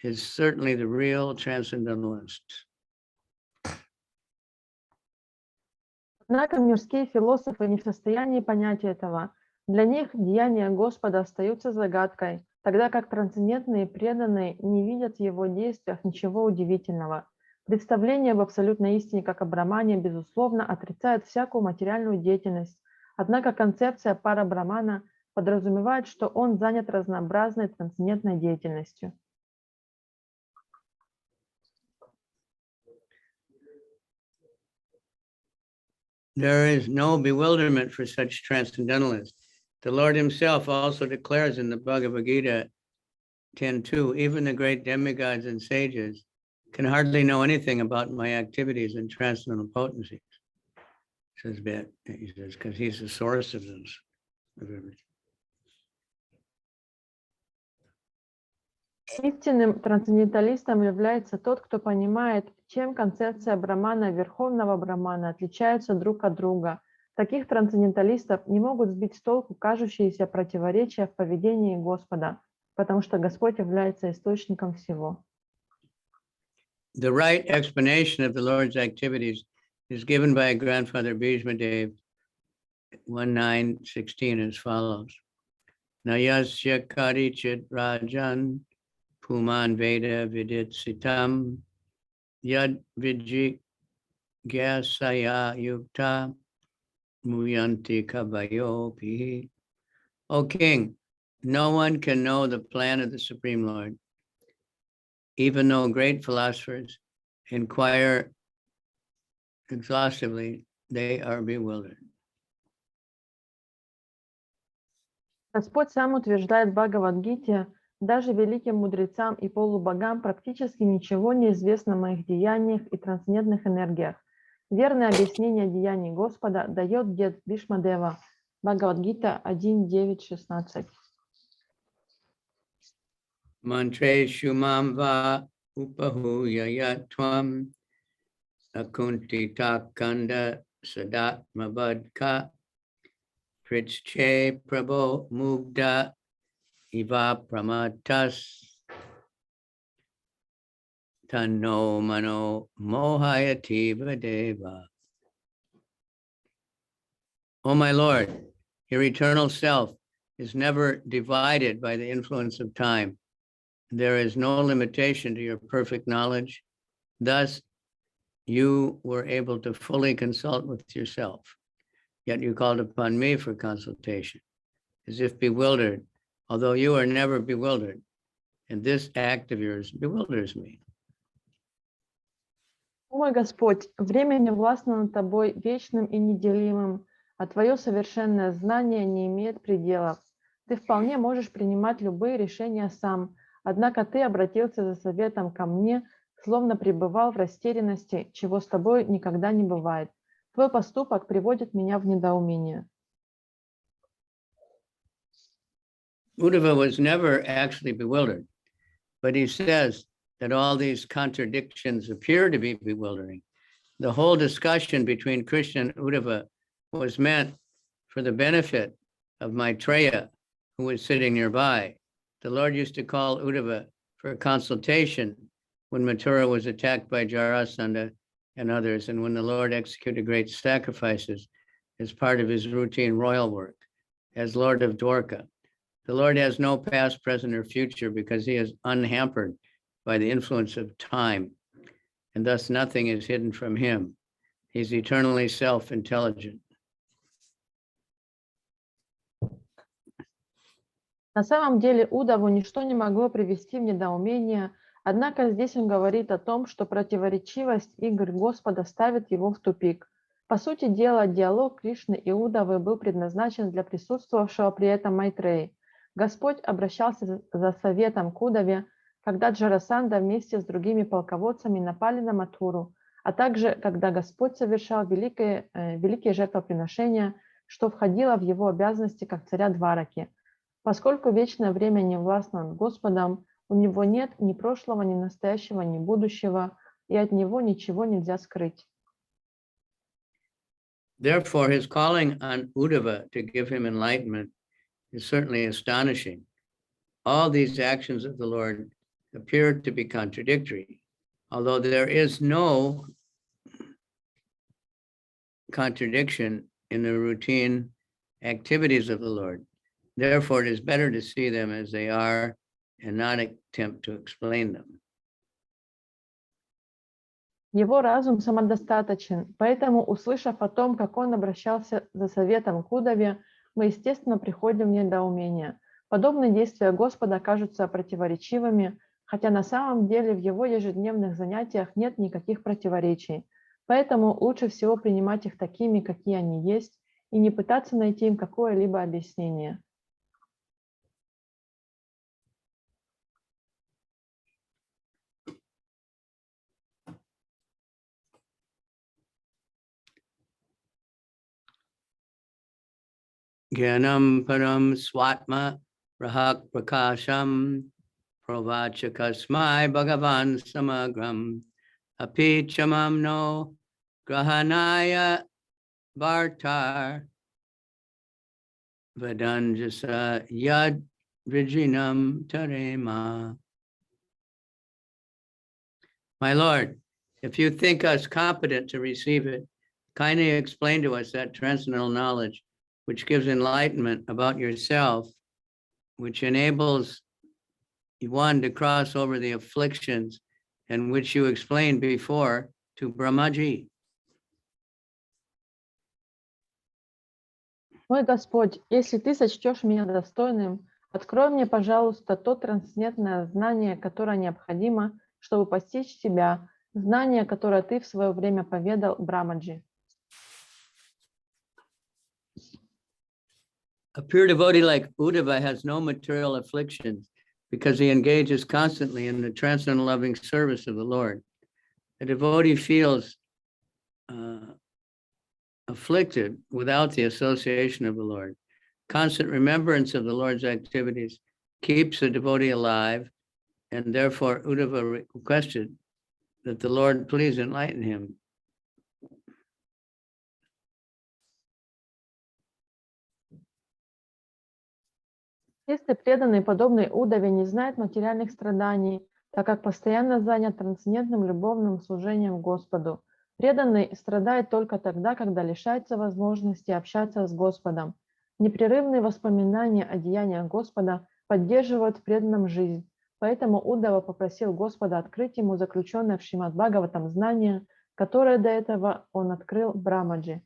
[SPEAKER 1] is certainly the real transcendentalist.
[SPEAKER 2] Однако мирские философы не в состоянии понять этого. Для них деяния Господа остаются загадкой, тогда как трансцендентные преданные не видят в его действиях ничего удивительного. Представление об абсолютной истине как о Брахмане, безусловно, отрицает всякую материальную деятельность, однако концепция пара-брахмана подразумевает, что он занят разнообразной трансцендентной деятельностью.
[SPEAKER 1] There is no bewilderment for such transcendentalists. The Lord himself also declares in the Bhagavad Gita 10:2, even the great demigods and sages can hardly know anything about my activities and transcendental potencies. Says that, he says, because he's the source of those, of everything.
[SPEAKER 2] Истинным трансценденталистом является тот, кто понимает, чем концепция Брахмана и Верховного Брахмана отличаются друг от друга. Таких трансценденталистов не могут сбить с толку кажущиеся противоречия в поведении Господа, потому что Господь является источником всего.
[SPEAKER 1] The right explanation of the Lord's activities is given by Grandfather Bhishmadev 19:16 as follows. Nayasya karichit rajan puman veda vidit sitam yad vijigyasaya yukta muyanti kavayopi. O King, no one can know the plan of the Supreme Lord, even though great philosophers inquire exhaustively, they are bewildered.
[SPEAKER 2] Господь сам утверждает в Бхагавад-гите, даже великим мудрецам и полубогам практически ничего не известно о моих деяниях и трансцендентных энергиях. Верное объяснение деяний Господа дает дед Бхишмадева, Бхагавад-гита 1.9.16.
[SPEAKER 1] Mantreshu mamva upahuya yatvam akunti takanda sadatmabadka pritsche prabho mugda iva pramatas tanno mano mohayati vadeva. O my Lord, your eternal self is never divided by the influence of time. There is no limitation to your perfect knowledge. Thus, you were able to fully consult with yourself. Yet you called upon me for consultation, as if bewildered, although you are never bewildered. And this act of yours bewilders me.
[SPEAKER 2] О мой Господь, время не властно над тобой вечным и неделимым, а твое совершенное знание не имеет пределов. Ты вполне можешь принимать любые решения сам, однако ты обратился за советом ко мне, словно пребывал в растерянности, чего с тобой никогда не бывает. Твой поступок приводит меня в недоумение.
[SPEAKER 1] Uddhava was never actually bewildered, but he says that all these contradictions appear to be bewildering. The whole discussion between Krishna and Uddhava was meant for the benefit of Maitreya, who was sitting nearby. The Lord used to call Uddhava for consultation when Mathura was attacked by Jarasandha and others, and when the Lord executed great sacrifices as part of his routine royal work as Lord of Dwarka. The Lord has no past, present, or future because he is unhampered by the influence of time, and thus nothing is hidden from him. He's eternally self-intelligent.
[SPEAKER 2] На самом деле Удаву ничто не могло привести в недоумение, однако здесь он говорит о том, что противоречивость игр Господа ставит его в тупик. По сути дела, диалог Кришны и Удавы был предназначен для присутствовавшего при этом Майтреи. Господь обращался за советом к Удаве, когда Джарасандха вместе с другими полководцами напали на Матхуру, а также когда Господь совершал великие жертвоприношения, что входило в его обязанности как царя Двараки. Поскольку вечное время не властно над Господом, у него нет ни прошлого, ни настоящего, ни будущего, и от него ничего нельзя скрыть.
[SPEAKER 1] Therefore, his calling on Uddhava to give him enlightenment is certainly astonishing. All these actions of the Lord appear to be contradictory, although there is no contradiction in the routine activities of the Lord. Therefore, it is better to see them as they are and not attempt to explain them.
[SPEAKER 2] Его разум самодостаточен, поэтому, услышав о том, как он обращался за советом к Удаве, мы, естественно, приходим в недоумение. Подобные действия Господа кажутся противоречивыми, хотя на самом деле в его ежедневных занятиях нет никаких противоречий. Поэтому лучше всего принимать их такими, какие они есть, и не пытаться найти им какое-либо объяснение.
[SPEAKER 1] Gyanam param swatma rahak prakasham pravachakasmai bhagavan samagram api chamam no grahanaya vartar vadanjasa yad vijinam tarema. My Lord, if you think us competent to receive it, kindly explain to us that transcendental knowledge which gives enlightenment about yourself, which enables one to cross over the afflictions, and which you explained before to Brahmaji.
[SPEAKER 2] Мой Господь, если Ты сочтешь меня достойным, открой мне, пожалуйста, то трансцендентное знание, которое необходимо, чтобы постичь Тебя, знание, которое Ты в свое время поведал Брамаджи.
[SPEAKER 1] A pure devotee like Uddhava has no material afflictions because he engages constantly in the transcendental loving service of the Lord. A devotee feels afflicted without the association of the Lord. Constant remembrance of the Lord's activities keeps the devotee alive, and therefore Uddhava requested that the Lord please enlighten him.
[SPEAKER 2] Если преданный, подобный Удаве, не знает материальных страданий, так как постоянно занят трансцендентным любовным служением Господу, преданный страдает только тогда, когда лишается возможности общаться с Господом. Непрерывные воспоминания о деяниях Господа поддерживают в преданном жизнь. Поэтому Удава попросил Господа открыть ему заключенное в Шримад Бхагаватам знание, которое до этого он открыл Брамаджи.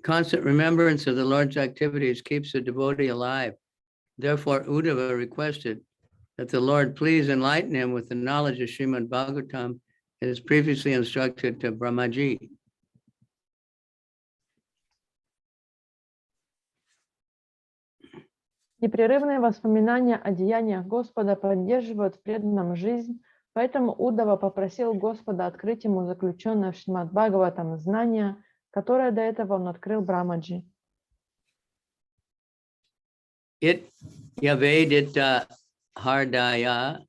[SPEAKER 1] Constant remembrance of the Lord's activities keeps the devotee alive. Therefore, Uddhava requested that the Lord please enlighten him with the knowledge of Srimad Bhagavatam as previously instructed to Brahmaji.
[SPEAKER 2] Непрерывные воспоминания о деяниях Господа поддерживают в преданном жизнь, поэтому Уддава попросил Господа открыть ему заключенное в Шримад Бхагаватам знание, которое до этого он открыл Брамаджи.
[SPEAKER 1] It yavedita hardaya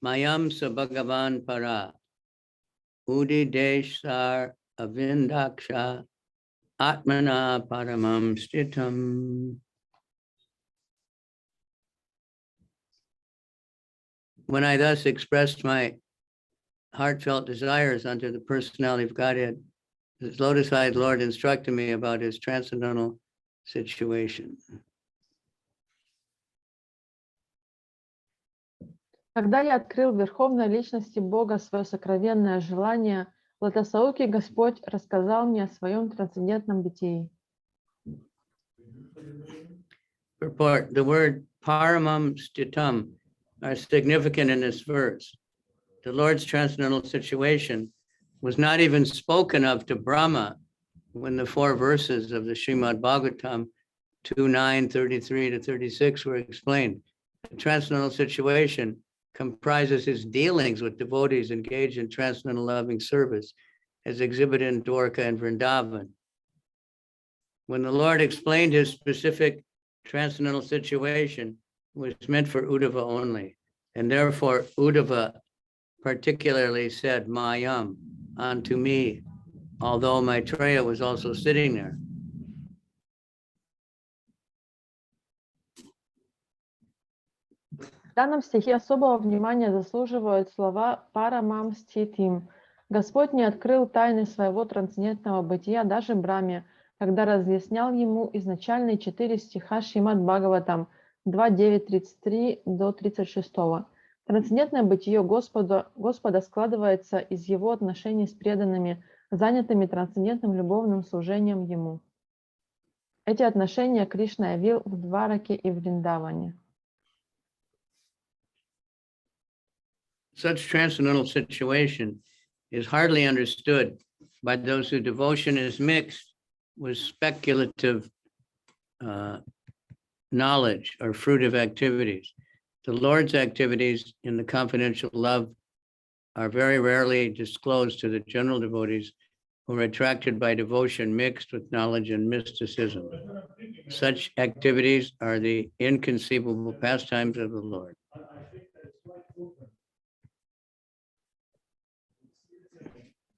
[SPEAKER 1] mayam sa Bhagavan para udi deshar avindaksha atmana paramam stitam. When I thus expressed my heartfelt desires unto the personality of Godhead, his lotus-eyed Lord instructed me about his transcendental situation.
[SPEAKER 2] Когда я открыл в Верховной Личности Бога свое сокровенное желание, Лотосаукий Господь рассказал мне о своем трансцендентном бытии.
[SPEAKER 1] Purport: the word paramam stitam are significant in this verse. The Lord's transcendental situation was not even spoken of to Brahma when the 4 verses of the Srimad Bhagavatam 2:9, 33 to 36 were explained. The transcendental situation comprises his dealings with devotees engaged in transcendental loving service as exhibited in Dwarka and Vrindavan. When the Lord explained his specific transcendental situation, it was meant for Uddhava only, and therefore Uddhava particularly said Mayam, unto me, although Maitreya was also sitting there.
[SPEAKER 2] В данном стихе особого внимания заслуживают слова «парамам ститим». Господь не открыл тайны своего трансцендентного бытия даже Брахме, когда разъяснял ему изначальные 4 стиха Шримад Бхагаватам 2.9.33 до 36. Трансцендентное бытие Господа складывается из его отношений с преданными, занятыми трансцендентным любовным служением Ему. Эти отношения Кришна явил в Двараке и Вриндаване.
[SPEAKER 1] Such transcendental situation is hardly understood by those whose devotion is mixed with speculative knowledge or fruitive activities. The Lord's activities in the confidential love are very rarely disclosed to the general devotees who are attracted by devotion mixed with knowledge and mysticism. Such activities are the inconceivable pastimes of the Lord.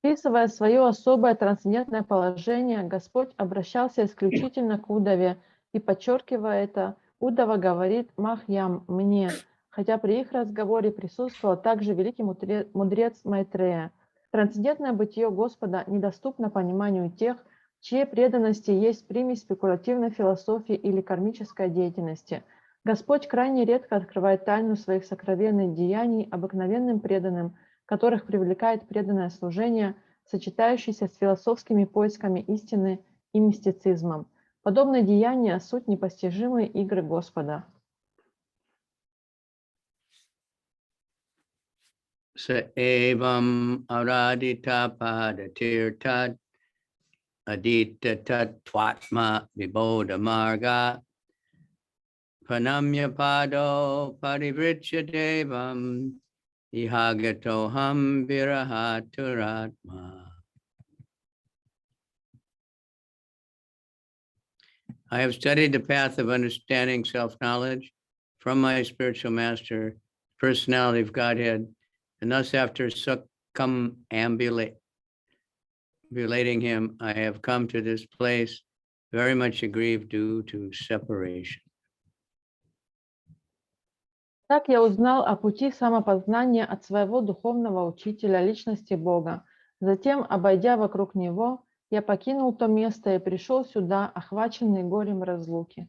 [SPEAKER 2] Описывая свое особое трансцендентное положение, Господь обращался исключительно к Удаве, и, подчеркивая это, Удава говорит «Махьям» – «мне», хотя при их разговоре присутствовал также великий мудрец Майтрея. Трансцендентное бытие Господа недоступно пониманию тех, в чьей преданности есть примесь спекулятивной философии или кармической деятельности. Господь крайне редко открывает тайну своих сокровенных деяний обыкновенным преданным, которых привлекает преданное служение, сочетающееся с философскими поисками истины и мистицизмом. Подобные деяния – суть непостижимой игры Господа.
[SPEAKER 1] Sa evam aradita padatirtad adita tatvatma vibodha marga pranamya pado parivritya devam ihagatoham virahaturatma. I have studied the path of understanding self-knowledge from my spiritual master, personality of Godhead, and thus after circumambulating him, I have come to this place very much aggrieved due to separation.
[SPEAKER 2] Так я узнал о пути самопознания от своего духовного учителя, личности Бога. Затем, обойдя вокруг него, я покинул то место и пришел сюда, охваченный горем разлуки.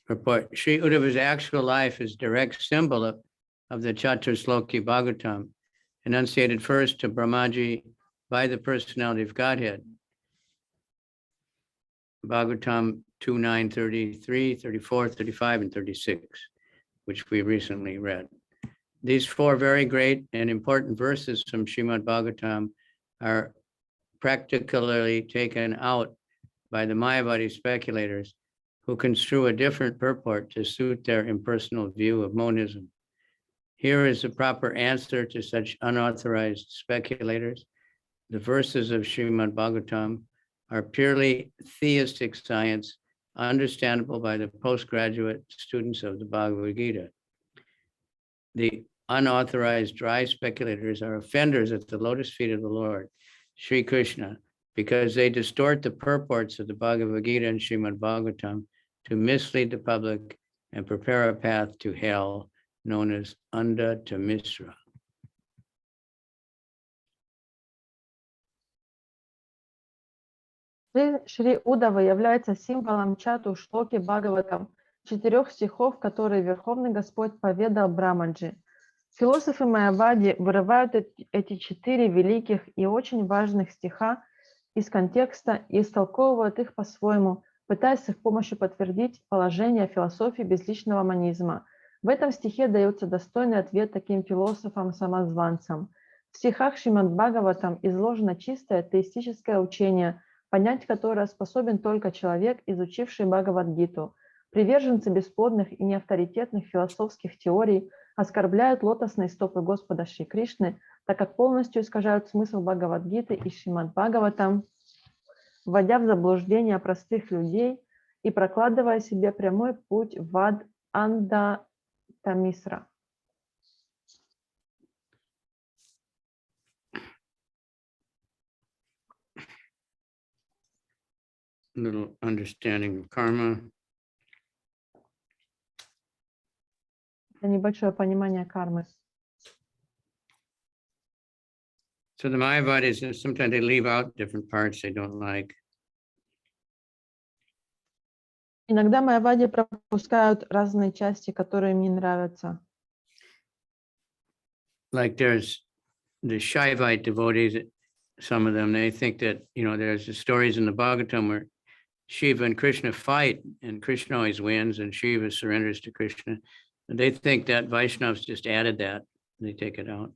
[SPEAKER 1] Report. Sri Uddhava's actual life is direct symbol of the Chatusloki Bhagavatam, enunciated first to Brahmaji by the personality of Godhead. Bhagavatam 2.9, 33, 34, 35, and 36, which we recently read. These four very great and important verses from Srimad Bhagavatam are practically taken out by the Mayavadi speculators who construe a different purport to suit their impersonal view of monism. Here is the proper answer to such unauthorized speculators. The verses of Srimad Bhagavatam are purely theistic science, understandable by the postgraduate students of the Bhagavad Gita. The unauthorized dry speculators are offenders at the lotus feet of the Lord, Sri Krishna, because they distort the purports of the Bhagavad Gita and Srimad Bhagavatam to mislead the public and prepare a path to hell known as Anda to Misra.
[SPEAKER 2] Шри Удава является символом чату Шлоки Бхагаватам, 4 стихов, которые Верховный Господь поведал Брамаджи. Философы Майявади вырывают эти 4 великих и очень важных стиха из контекста и истолковывают их по-своему, пытаясь с их помощью подтвердить положение философии безличного монизма. В этом стихе дается достойный ответ таким философам-самозванцам. В стихах Шримад Бхагаватам изложено чистое теистическое учение, понять которое способен только человек, изучивший Бхагавад-гиту. Приверженцы бесплодных и неавторитетных философских теорий оскорбляют лотосные стопы Господа Шри Кришны, так как полностью искажают смысл Бхагавад-гиты и Шримад Бхагаватам, вводя в заблуждение простых людей и прокладывая себе прямой путь в ад Анда Тамисра.
[SPEAKER 1] Little understanding of karma.
[SPEAKER 2] Это небольшое понимание кармы.
[SPEAKER 1] So the Mayavadis, sometimes they leave out different parts they don't like.
[SPEAKER 2] Иногда майявади пропускают разные части, которые им не нравятся.
[SPEAKER 1] Like there's the Shaivite devotees, some of them, they think that, there's the stories in the Bhagavatam where Shiva and Krishna fight and Krishna always wins and Shiva surrenders to Krishna. And they think that Vaishnavas just added that, and they take it out.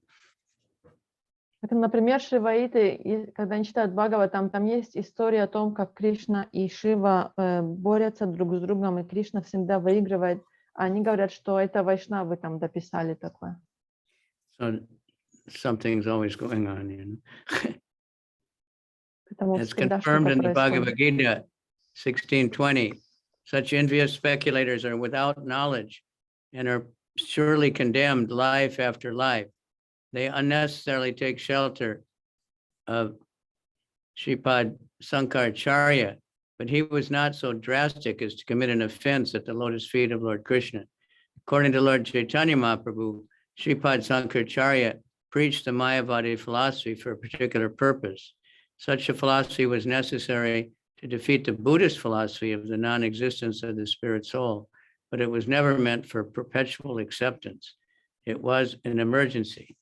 [SPEAKER 2] Например, шиваиты, когда они читают Бхагаватам, там есть история о том, как Кришна и Шива борются друг с другом, и Кришна всегда выигрывает. А они говорят, что это вайшнавы там дописали такое.
[SPEAKER 1] So something's always going on, It's confirmed in the Bhagavad Gita 16:20. Such envious speculators are without knowledge and are surely condemned life after life. They unnecessarily take shelter of Shripad Sankaracharya, but he was not so drastic as to commit an offense at the lotus feet of Lord Krishna. According to Lord Chaitanya Mahaprabhu, Shripad Sankaracharya preached the Mayavadi philosophy for a particular purpose. Such a philosophy was necessary to defeat the Buddhist philosophy of the non-existence of the spirit soul, but it was never meant for perpetual acceptance. It was an emergency.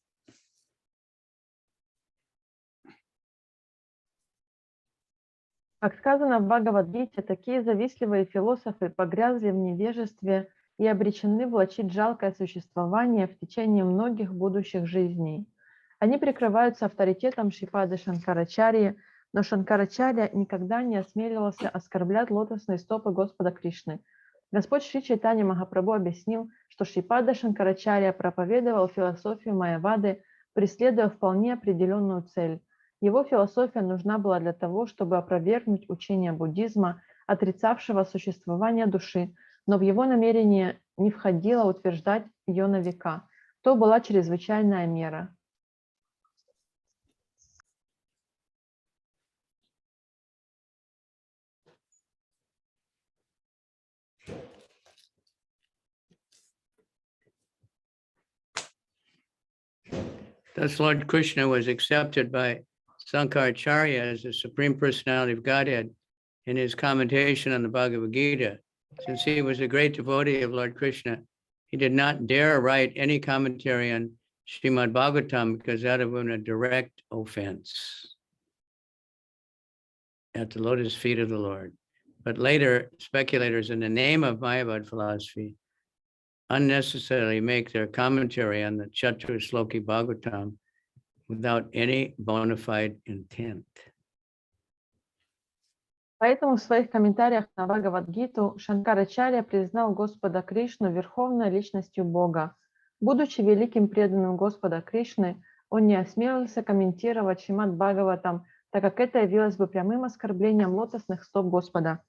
[SPEAKER 2] Как сказано в Бхагавад-гите, такие завистливые философы погрязли в невежестве и обречены влачить жалкое существование в течение многих будущих жизней. Они прикрываются авторитетом Шрипады Шанкарачарьи, но Шанкарачарья никогда не осмеливался оскорблять лотосные стопы Господа Кришны. Господь Шри Чайтанья Махапрабху объяснил, что Шрипада Шанкарачарья проповедовал философию Майявады, преследуя вполне определенную цель. Его философия нужна была для того, чтобы опровергнуть учение буддизма, отрицавшего существование души, но в его намерение не входило утверждать ее на века. То была чрезвычайная мера.
[SPEAKER 1] Thus, Lord Krishna was accepted by Sankaracharya as the Supreme Personality of Godhead in his commentation on the Bhagavad Gita. Since he was a great devotee of Lord Krishna, he did not dare write any commentary on Srimad Bhagavatam because that would have been a direct offense at the lotus feet of the Lord. But later, speculators in the name of Mayavad philosophy unnecessarily make their commentary on the Chaturshloki Bhagavatam without any bona fide intent.
[SPEAKER 2] Поэтому в своих комментариях на Бхагавад-гиту Шанкарачарья признал Господа Кришну верховной личностью Бога. Будучи великим преданным Господа Кришны, он не осмелился комментировать Шримад Бхагаватам, так как это явилось бы прямым оскорблением лотосных стоп Господа.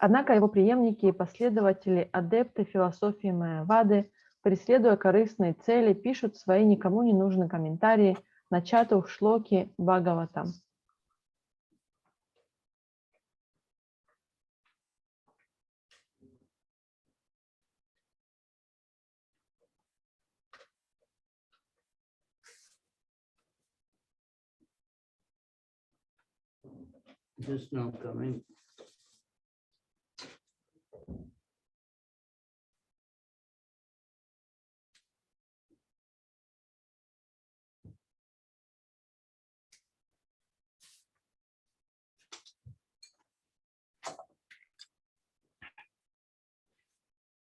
[SPEAKER 2] Однако его преемники и последователи, адепты философии Майявады, преследуя корыстные цели, пишут свои никому не нужные комментарии на Чатуршлоки Бхагаватам.
[SPEAKER 1] Just now coming.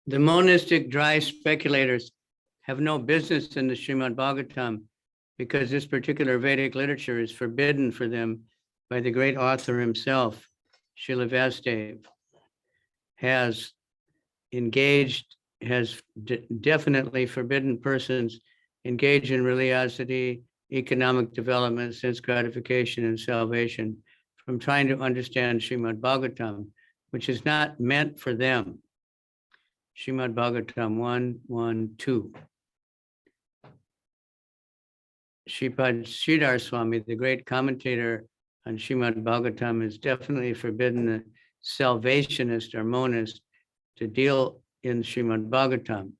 [SPEAKER 1] The monistic dry speculators have no business in the Srimad Bhagavatam because this particular Vedic literature is forbidden for them by the great author himself. Srila Vasudev has definitely forbidden persons engage in religiosity, economic development, sense gratification, and salvation from trying to understand Srimad Bhagavatam, which is not meant for them. Srimad Bhagavatam 1:1-2. Sripad Sridhar Swami, the great commentator on Srimad Bhagavatam, has definitely forbidden the salvationist or monist to deal in Srimad Bhagavatam.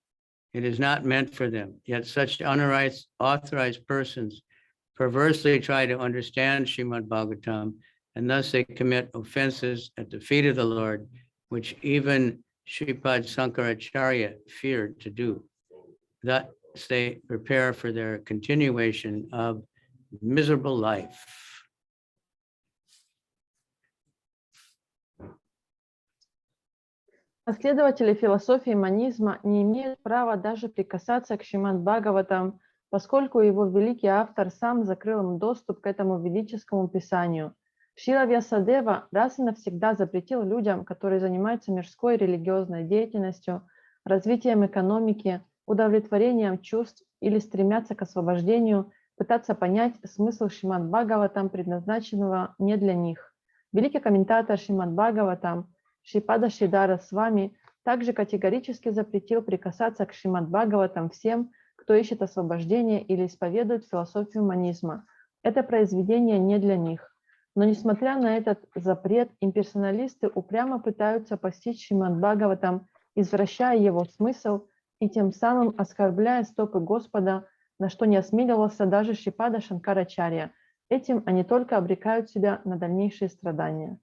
[SPEAKER 1] It is not meant for them. Yet such unauthorized persons perversely try to understand Srimad Bhagavatam, and thus they commit offenses at the feet of the Lord, which even Sripad Sankaracharya feared to do. Thus they prepare for their continuation of miserable life.
[SPEAKER 2] Последователи философии манизма не имеют права даже прикасаться к Шримад Бхагаватам, поскольку его великий автор сам закрыл им доступ к этому ведическому писанию. Шрила Вьясадева раз и навсегда запретил людям, которые занимаются мирской религиозной деятельностью, развитием экономики, удовлетворением чувств или стремятся к освобождению, пытаться понять смысл Шримад Бхагаватам, предназначенного не для них. Великий комментатор Шримад Бхагаватам Шрипада Шридхара Свами также категорически запретил прикасаться к Шримад Бхагаватам всем, кто ищет освобождения или исповедует философию манизма. Это произведение не для них. Но несмотря на этот запрет, имперсоналисты упрямо пытаются постичь Шримад Бхагаватам, извращая его смысл и тем самым оскорбляя стопы Господа, на что не осмеливался даже Шрипада Шанкарачарья. Этим они только обрекают себя на дальнейшие страдания.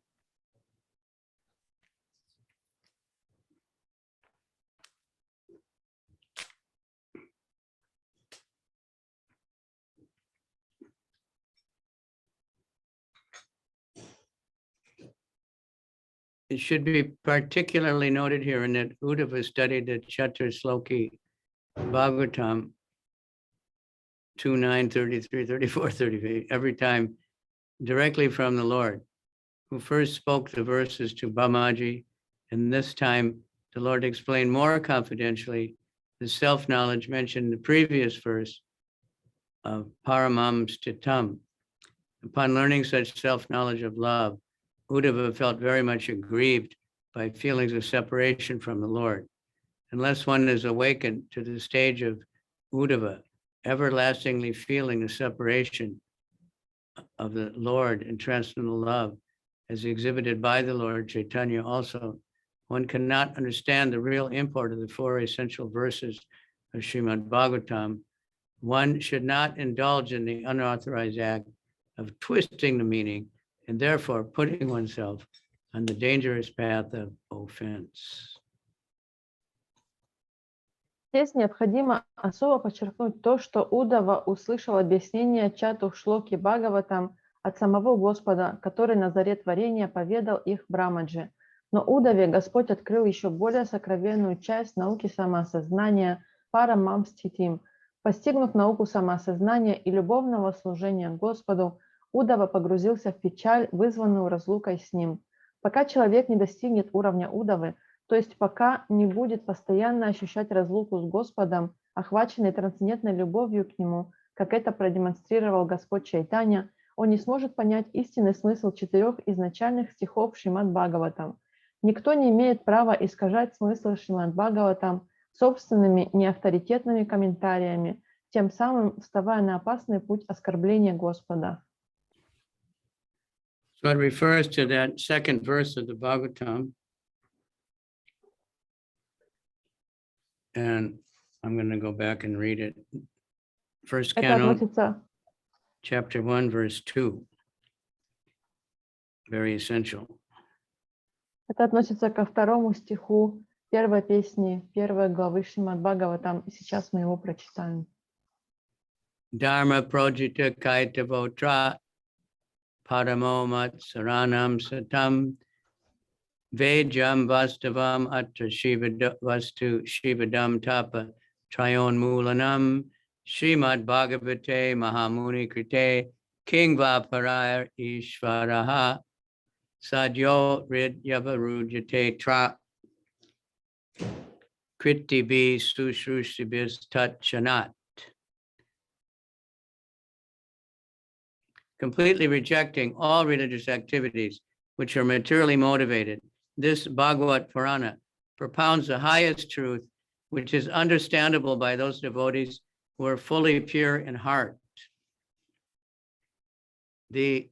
[SPEAKER 1] It should be particularly noted here in that Uddhava studied the Chaturshloki Bhagavatam 2:9, 33, 34, 38, every time directly from the Lord, who first spoke the verses to Bhamaji, and this time the Lord explained more confidentially the self-knowledge mentioned in the previous verse of Paramam Stitam. Upon learning such self-knowledge of love, Uddhava felt very much aggrieved by feelings of separation from the Lord. Unless one is awakened to the stage of Uddhava, everlastingly feeling the separation of the Lord and transcendental love, as exhibited by the Lord Chaitanya also, one cannot understand the real import of the four essential verses of Srimad Bhagavatam, one should not indulge in the unauthorized act of twisting the meaning and therefore putting oneself on the dangerous path of offense.
[SPEAKER 2] Здесь необходимо особо подчеркнуть то, что Удава услышал объяснение Чату Шлоки Бхагаватам от самого Господа, который на заре творения поведал их Брамаджи. Но Удаве Господь открыл еще более сокровенную часть науки самоосознания Парамамстхитим. Постигнув науку самоосознания и любовного служения Господу, Удава погрузился в печаль, вызванную разлукой с ним. Пока человек не достигнет уровня Удавы, то есть пока не будет постоянно ощущать разлуку с Господом, охваченный трансцендентной любовью к Нему, как это продемонстрировал Господь Чайтанья, он не сможет понять истинный смысл 4 изначальных стихов Шримад Бхагаватам. Никто не имеет права искажать смысл Шримад Бхагаватам собственными неавторитетными комментариями, тем самым вставая на опасный путь оскорбления Господа.
[SPEAKER 1] So it refers to that second verse of the Bhagavatam. And I'm going to go back and read it. First Canto, chapter 1, verse 2. Very essential.
[SPEAKER 2] Это относится ко 2 стиху 1 песни, 1 главы Шримад Бхагаватам. И сейчас мы его прочитаем.
[SPEAKER 1] Dharma projita kaita votra paramo mat saranam satam vejam vastavam atra vastu shivadam tapa trayon mulanam Srimad Bhagavate Mahamuni Krite King Vaparayar Ishvaraha Sadyo Rid-Yavarujate Tra Kriti Sushrusibis Tatchanat. Completely rejecting all religious activities which are materially motivated, this Bhagavat Purana propounds the highest truth, which is understandable by those devotees who are fully pure in heart. The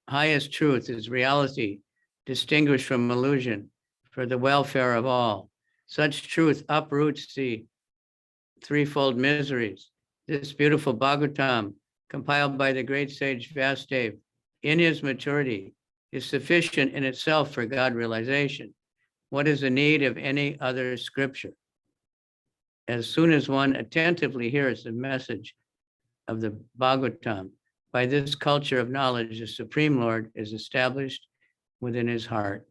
[SPEAKER 1] highest truth is reality, distinguished from illusion, for the welfare of all. Such truth uproots the threefold miseries. This beautiful Bhagavatam, compiled by the great sage Vasudev in his maturity, is sufficient in itself for God realization. What is the need of any other scripture? As soon as one attentively hears the message of the Bhagavatam, by this culture of knowledge, the Supreme Lord is established within his heart.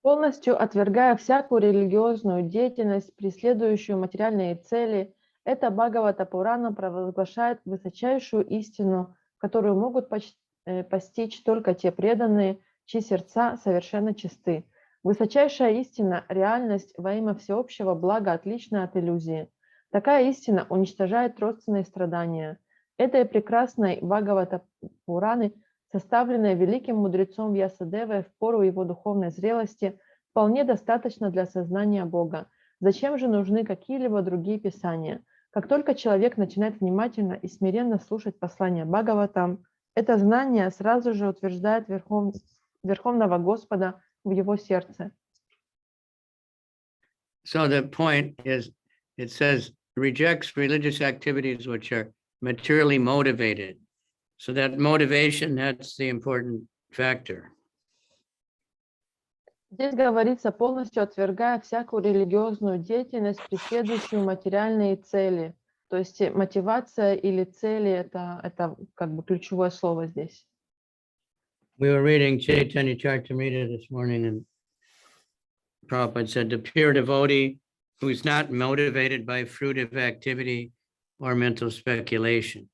[SPEAKER 2] Полностью отвергая всякую религиозную деятельность, преследующую материальные цели, эта Бхагавата Пурана провозглашает высочайшую истину, которую могут постичь только те преданные, чьи сердца совершенно чисты. Высочайшая истина – реальность во имя всеобщего блага, отличная от иллюзии. Такая истина уничтожает родственные страдания. Этой прекрасной Бхагавата Пураны, составленной великим мудрецом Вьясадевой в пору его духовной зрелости, вполне достаточно для сознания Бога. Зачем же нужны какие-либо другие писания? Как только человек начинает внимательно и смиренно слушать послание Бхагаватам, это знание сразу же утверждает Верховного Господа в его сердце.
[SPEAKER 1] So the point is, it says, rejects religious activities which are materially motivated. So that motivation, that's the important factor.
[SPEAKER 2] Здесь говорится, полностью отвергая всякую религиозную деятельность, преследующую материальные цели. То есть мотивация или цели – это как бы ключевое слово здесь.
[SPEAKER 1] We were reading Chaitanya Charitamrita this morning, and Prabhupada said, the pure devotee who is not motivated by fruitive activity or mental speculation.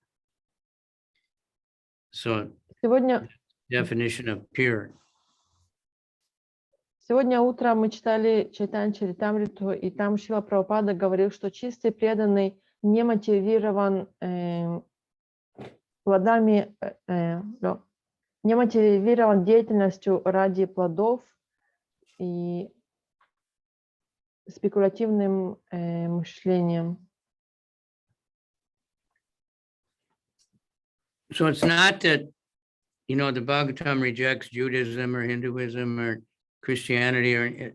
[SPEAKER 1] So, definition of pure.
[SPEAKER 2] Сегодня утром мы читали Чайтанья Чаритамриту, и там Шрила Прабхупада говорил, что чистый преданный не мотивирован плодами, не мотивирован деятельностью ради плодов и спекулятивным мышлением.
[SPEAKER 1] So it's not that, you know, the Bhagavatam rejects Judaism or Hinduism or Christianity, or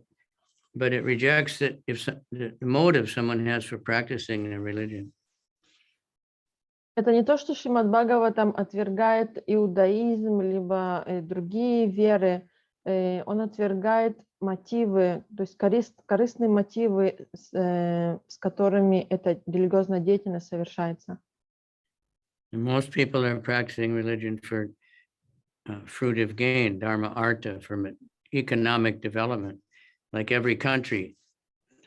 [SPEAKER 1] but it rejects that if the motive someone has for practicing their religion.
[SPEAKER 2] Это не то, что Шримад Бхагаватам отвергает иудаизм, либо другие веры. Он отвергает мотивы, то есть корыстные мотивы, с которыми эта религиозная деятельность совершается.
[SPEAKER 1] And most people are practicing religion for fruitive gain, dharma artha, for economic development. Like every country,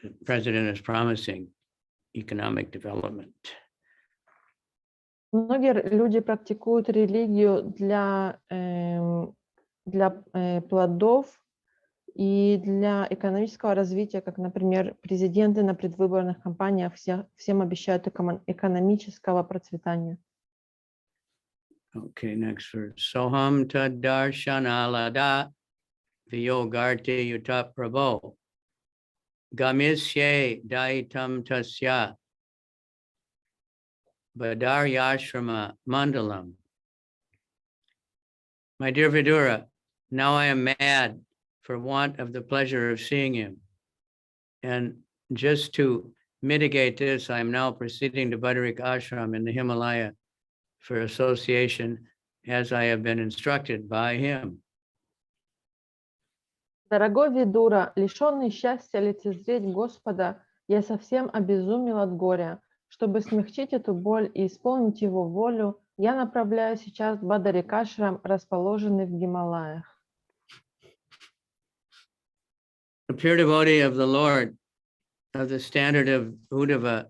[SPEAKER 1] the president is promising economic development.
[SPEAKER 2] Многие люди практикуют религию для плодов и для экономического развития, как, например, президенты на предвыборных кампаниях всем обещают экономического процветания.
[SPEAKER 1] Okay, next verse. Soham tad darshanalada viyogarti yuta prabho gamisye daitam tasya Badaryashrama Mandalam. My dear Vidura, now I am mad for want of the pleasure of seeing him. And just to mitigate this, I am now proceeding to Badarik Ashram in the Himalaya for association as I have been instructed by him.
[SPEAKER 2] Дорогой Видура, лишенный счастья лицезреть Господа, я совсем обезумел от горя. Чтобы смягчить эту боль и исполнить его волю, я направляюсь сейчас в Бадарикашрам, расположенный в Гималаях.
[SPEAKER 1] The pure devotee of the Lord, of the standard of Uddhava,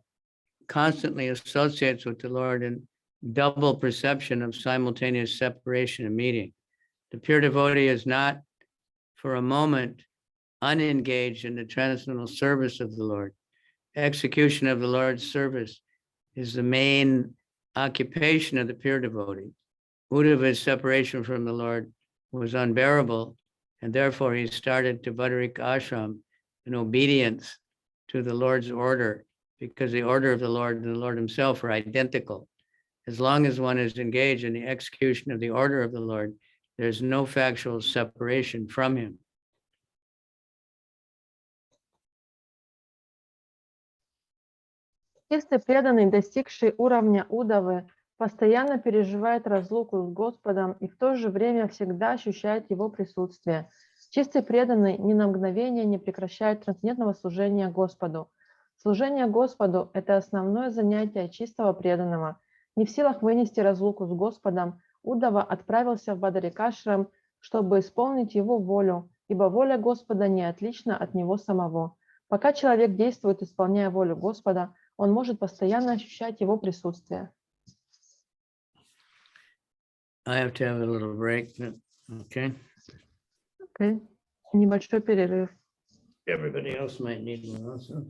[SPEAKER 1] constantly associates with the Lord in double perception of simultaneous separation and meeting. The pure devotee is not for a moment unengaged in the transcendental service of the Lord. Execution of the Lord's service is the main occupation of the pure devotee. Uddhava's separation from the Lord was unbearable, and therefore he started to Badarik Ashram in obedience to the Lord's order, because the order of the Lord and the Lord himself are identical. As long as one is engaged in the execution of the order of the Lord, there's no factual separation from him.
[SPEAKER 2] Чистый преданный, достигший уровня Удавы, постоянно переживает разлуку с Господом и в то же время всегда ощущает Его присутствие. Чистый преданный ни на мгновение не прекращает трансцендентного служения Господу. Служение Господу – это основное занятие чистого преданного. Не в силах вынести разлуку с Господом, Удава отправился в Бадарикашрам, чтобы исполнить Его волю, ибо воля Господа не отлична от Него самого. Пока человек действует, исполняя волю Господа, он может постоянно ощущать Его присутствие.
[SPEAKER 1] I have to have a little break. Okay.
[SPEAKER 2] Okay. Небольшой перерыв.
[SPEAKER 1] Everybody else might need one also.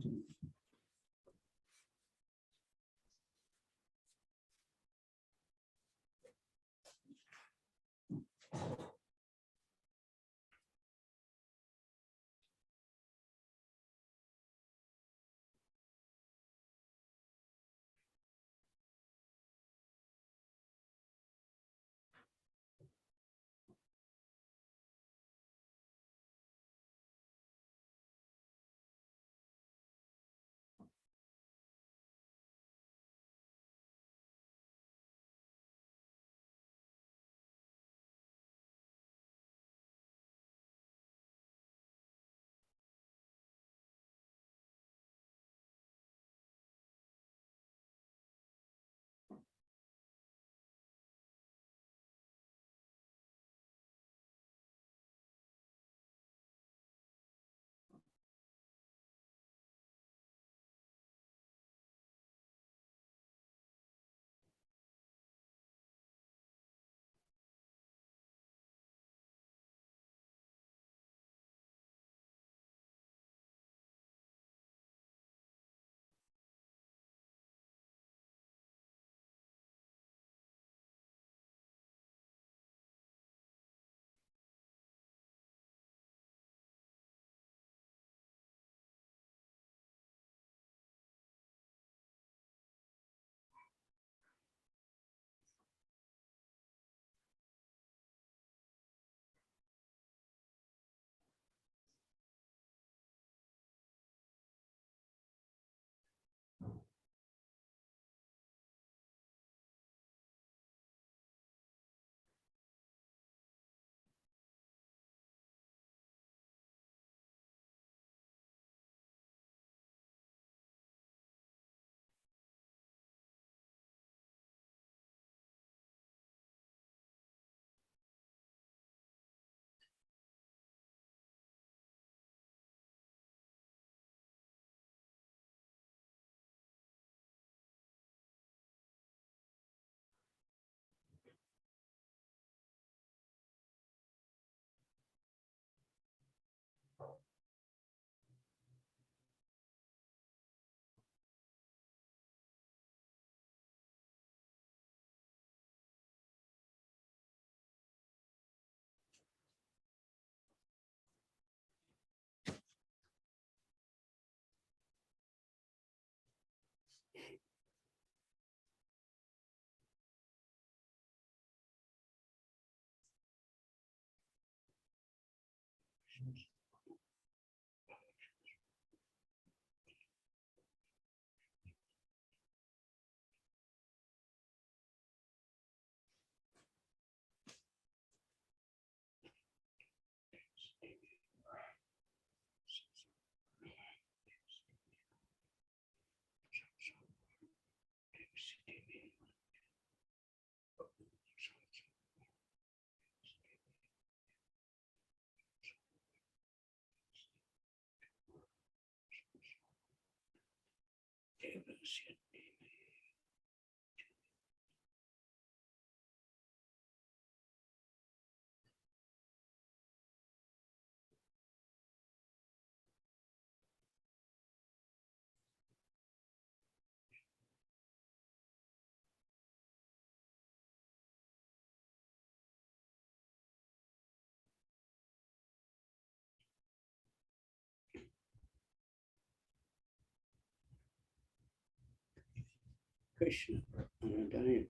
[SPEAKER 1] Krishna Anandaya.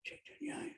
[SPEAKER 1] Chaitanya.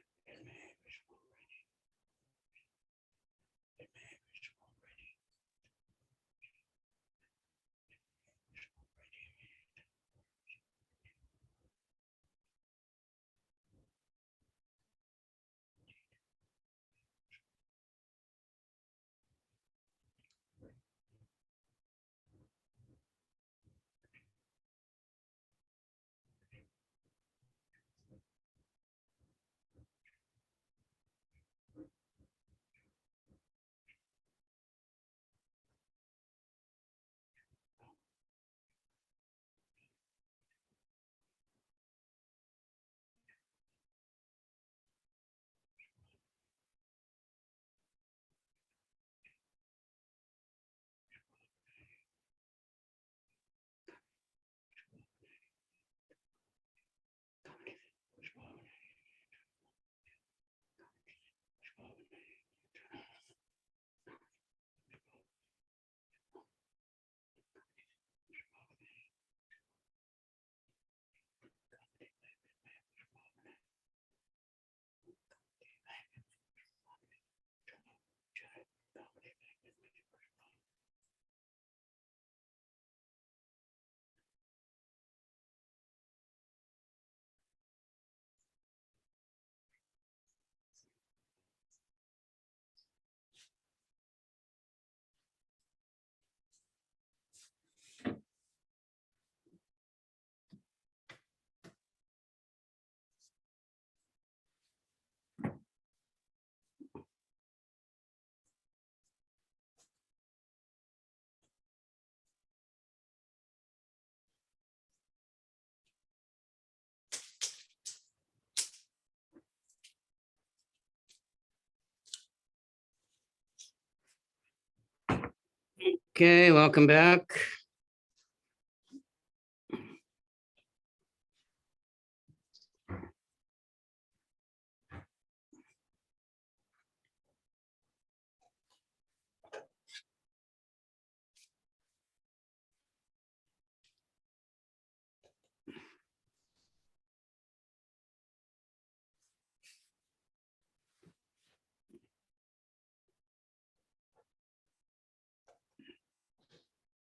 [SPEAKER 1] Okay, welcome back.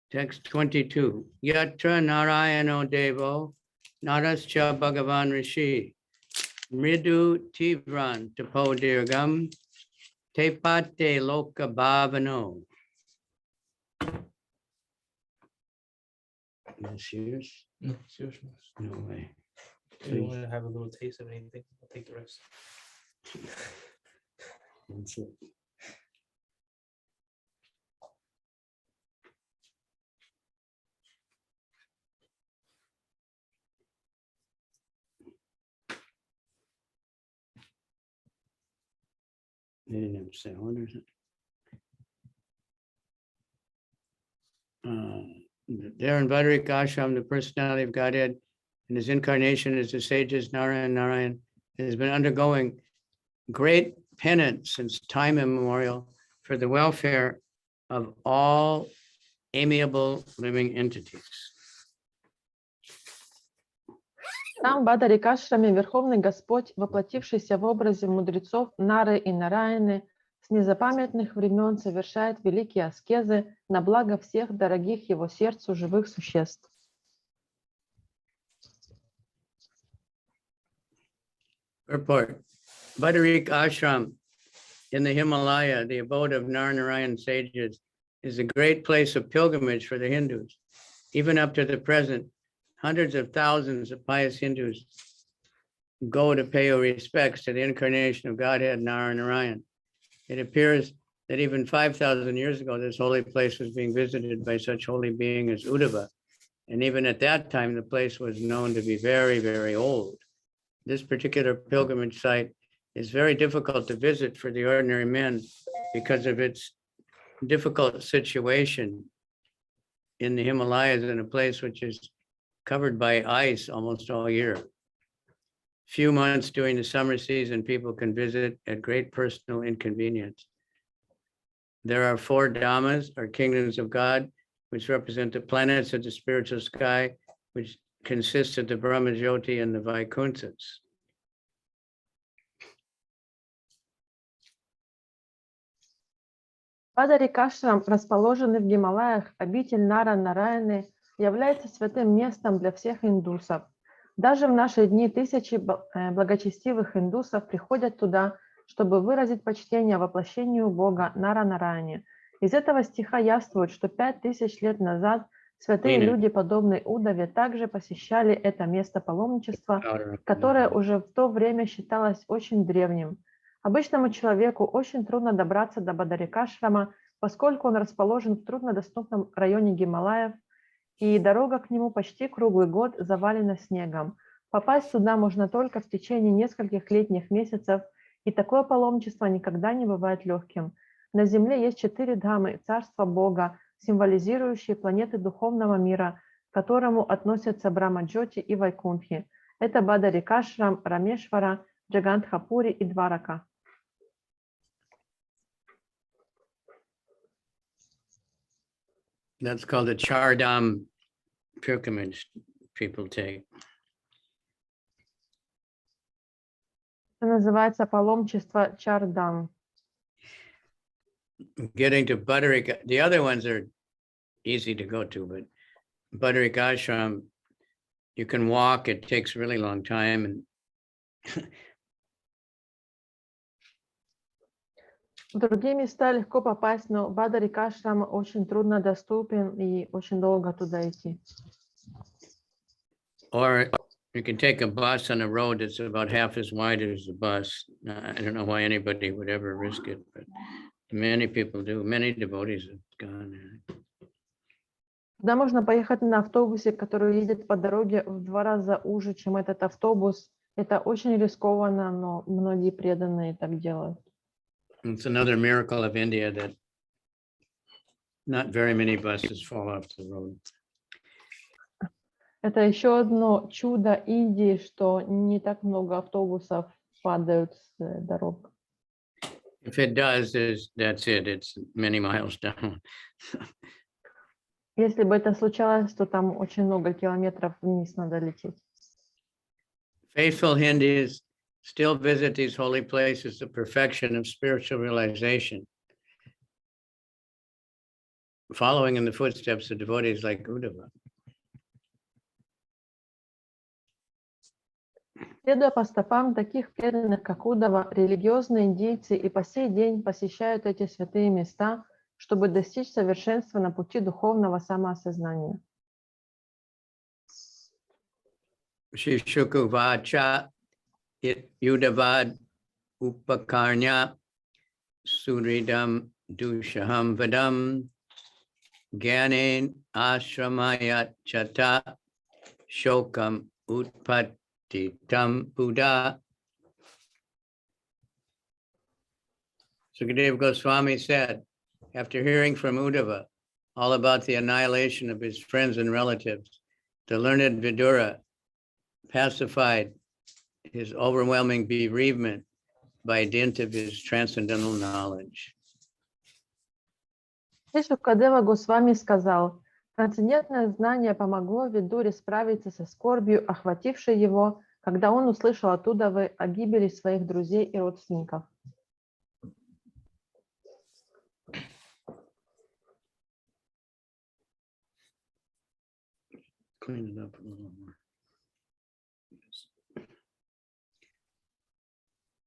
[SPEAKER 1] Text 22. Yatra Narayano Devo, Narascha Bhagavan Rishi, Mridu Tivran Tapo Dirgam, Tepate Loka Bhavano. Is yours?
[SPEAKER 3] No, it's yours.
[SPEAKER 1] No way.
[SPEAKER 3] If you want to have a little taste of anything, I'll take the rest.
[SPEAKER 1] That's it. They didn't have sound or something. There in Vidura Ashram, the personality of Godhead in his incarnation as the sages Narayan has been undergoing great penance since time immemorial for the welfare of all amiable living entities.
[SPEAKER 2] Там, в Бадарикашраме, Верховный Господь, воплотившийся в образе мудрецов Нары и Нараяны, с незапамятных времен совершает великие аскезы на благо всех дорогих его сердцу живых существ.
[SPEAKER 1] Report. Vidura Ashram in the Himalaya, the abode of Narayan sages, is a great place of pilgrimage for the Hindus. Even up to the present, hundreds of thousands of pious Hindus go to pay respects to the incarnation of Godhead Narayan. It appears that even 5,000 years ago, this holy place was being visited by such holy being as Uddhava. And even at that time, the place was known to be very, very old. This particular pilgrimage site is very difficult to visit for the ordinary men because of its difficult situation in the Himalayas, in a place which is covered by ice almost all year. Few months during the summer season, people can visit at great personal inconvenience. There are 4 dhammas, or kingdoms of God, which represent the planets of the spiritual sky, which consists of the Brahma Jyoti and the Vaikunthas.
[SPEAKER 2] Бадарикашрам, расположенный в Гималаях, обитель Нара-Нараяны, является святым местом для всех индусов. Даже в наши дни тысячи благочестивых индусов приходят туда, чтобы выразить почтение воплощению Бога Нара-Нараяне. Из этого стиха явствует, что 5000 лет назад святые люди, подобные Удаве, также посещали это место паломничества, которое уже в то время считалось очень древним. Обычному человеку очень трудно добраться до Бадарикашрама, поскольку он расположен в труднодоступном районе Гималаев, и дорога к нему почти круглый год завалена снегом. Попасть сюда можно только в течение нескольких летних месяцев, и такое паломничество никогда не бывает легким. На Земле есть 4 дхаммы, царства Бога, символизирующие планеты духовного мира, к которому относятся Брахма-джоти и Вайкунтхи. Это Бадарикашрам, Рамешвара, Джагандхапури и Дварака.
[SPEAKER 1] That's called a Chardam pilgrimage people take.
[SPEAKER 2] Это называется паломничество Чардам.
[SPEAKER 1] Getting to Badarik, the other ones are easy to go to, but Badarik Ashram, you can walk, it takes a really long time. And
[SPEAKER 2] В другие места легко попасть, но Бадарикашрам очень трудно доступен и очень долго туда идти.
[SPEAKER 1] or you can take a bus on a road that's about half as wide as the bus. I don't know why anybody would ever risk it, but many people do. Many devotees have gone there.
[SPEAKER 2] Туда можно поехать на автобусе, который едет по дороге в 2 раза уже, чем этот автобус. Это очень рискованно, но многие преданные так делают.
[SPEAKER 1] It's another miracle of India that not very many buses fall off the road.
[SPEAKER 2] Это еще одно чудо Индии, что не так много автобусов падают с дорог.
[SPEAKER 1] If it does, that's it. It's many miles down.
[SPEAKER 2] Если бы это случалось, то там очень много километров вниз надо лететь.
[SPEAKER 1] Faithful Hindus still visit these holy places, the perfection of spiritual realization, following in the footsteps of devotees like Uddhava.
[SPEAKER 2] Следуя по стопам таких преданных, как Удава, религиозные индийцы и по сей день посещают эти святые места, чтобы достичь совершенства на пути духовного самоосознания.
[SPEAKER 1] Shishukuvacha Udavad Upakarnya Suridam Dushaham Vadam Gyanin Ashramayat Chata Shokam Utpatitam Buddha. Sukadeva Goswami said, after hearing from Uddhava all about the annihilation of his friends and relatives, the learned Vidura pacified his overwhelming bereavement by dint of his transcendental knowledge.
[SPEAKER 2] И Шукадева Госвами сказал, трансцендентное знание помогло Видуре справиться со скорбью, охватившей его, когда он услышал от Удавы о гибели своих друзей и родственников.
[SPEAKER 1] Clean it up a little more.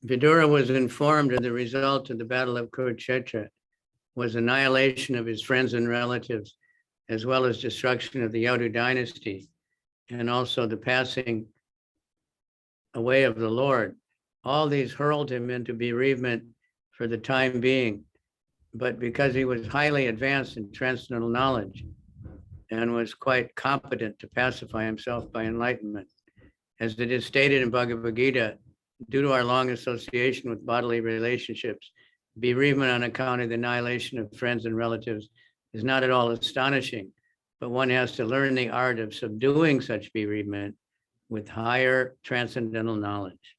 [SPEAKER 1] Vidura was informed of the result of the Battle of Kurukshetra was annihilation of his friends and relatives, as well as destruction of the Yadu dynasty, and also the passing away of the Lord. All these hurled him into bereavement for the time being, but because he was highly advanced in transcendental knowledge and was quite competent to pacify himself by enlightenment, as it is stated in Bhagavad Gita, due to our long association with bodily relationships, bereavement on account of the annihilation of friends and relatives is not at all astonishing, but one has to learn the art of subduing such bereavement with higher transcendental knowledge.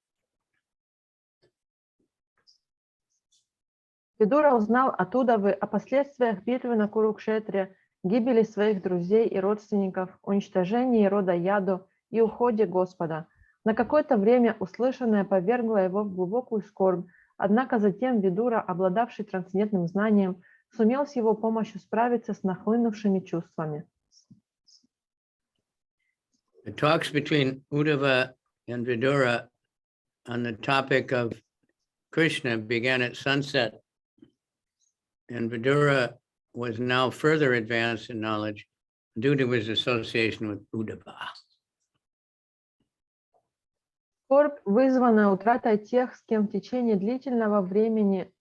[SPEAKER 2] Видура узнал от Удавы о последствиях битвы на Курукшетре, гибели своих друзей и родственников, уничтожении рода Яду и уходе Господа. На какое-то время услышанное повергло его в глубокую скорбь, однако затем Видура, обладавший трансцендентным знанием, сумел с его помощью справиться с нахлынувшими чувствами.
[SPEAKER 1] The talks between Uddhava and Vidura on the topic of Krishna began at sunset, and Vidura was now further advanced in knowledge due to his association with Uddhava.
[SPEAKER 2] Скорбь, вызванная утратой тех, с кем в течение длительного времени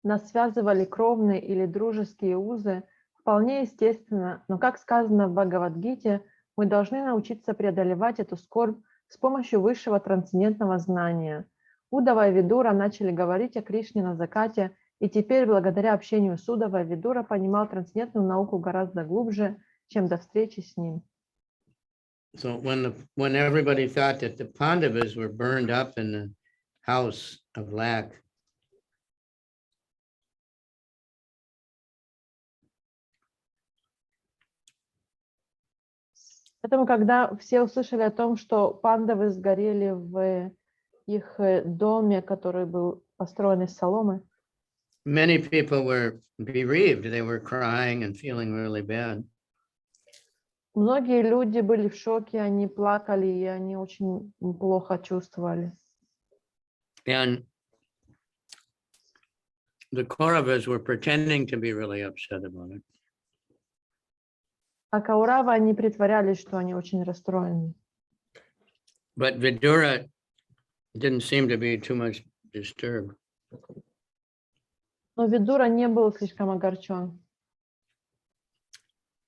[SPEAKER 2] нас связывали кровные или дружеские узы, вполне естественно, но, как сказано в Бхагавад-гите, мы должны научиться преодолевать эту скорбь с помощью высшего трансцендентного знания. Удава и Видура начали говорить о Кришне на закате, и теперь, благодаря общению с Удавой, Видура понимал трансцендентную науку гораздо глубже, чем до встречи с ним.
[SPEAKER 1] So when everybody thought that the Pandavas were burned up in the house of lack,
[SPEAKER 2] Поэтому, когда все услышали о том, что пандавы сгорели в их доме, который был построен из соломы,
[SPEAKER 1] many people were bereaved. They were crying and feeling really bad.
[SPEAKER 2] многие люди были в шоке, они плакали, и они очень плохо чувствовали.
[SPEAKER 1] And the Kauravas were pretending to be really upset about it.
[SPEAKER 2] А Кауравы, они притворялись, что они очень расстроены.
[SPEAKER 1] But Vidura didn't seem to be too much disturbed.
[SPEAKER 2] Но Видура не был слишком огорчен.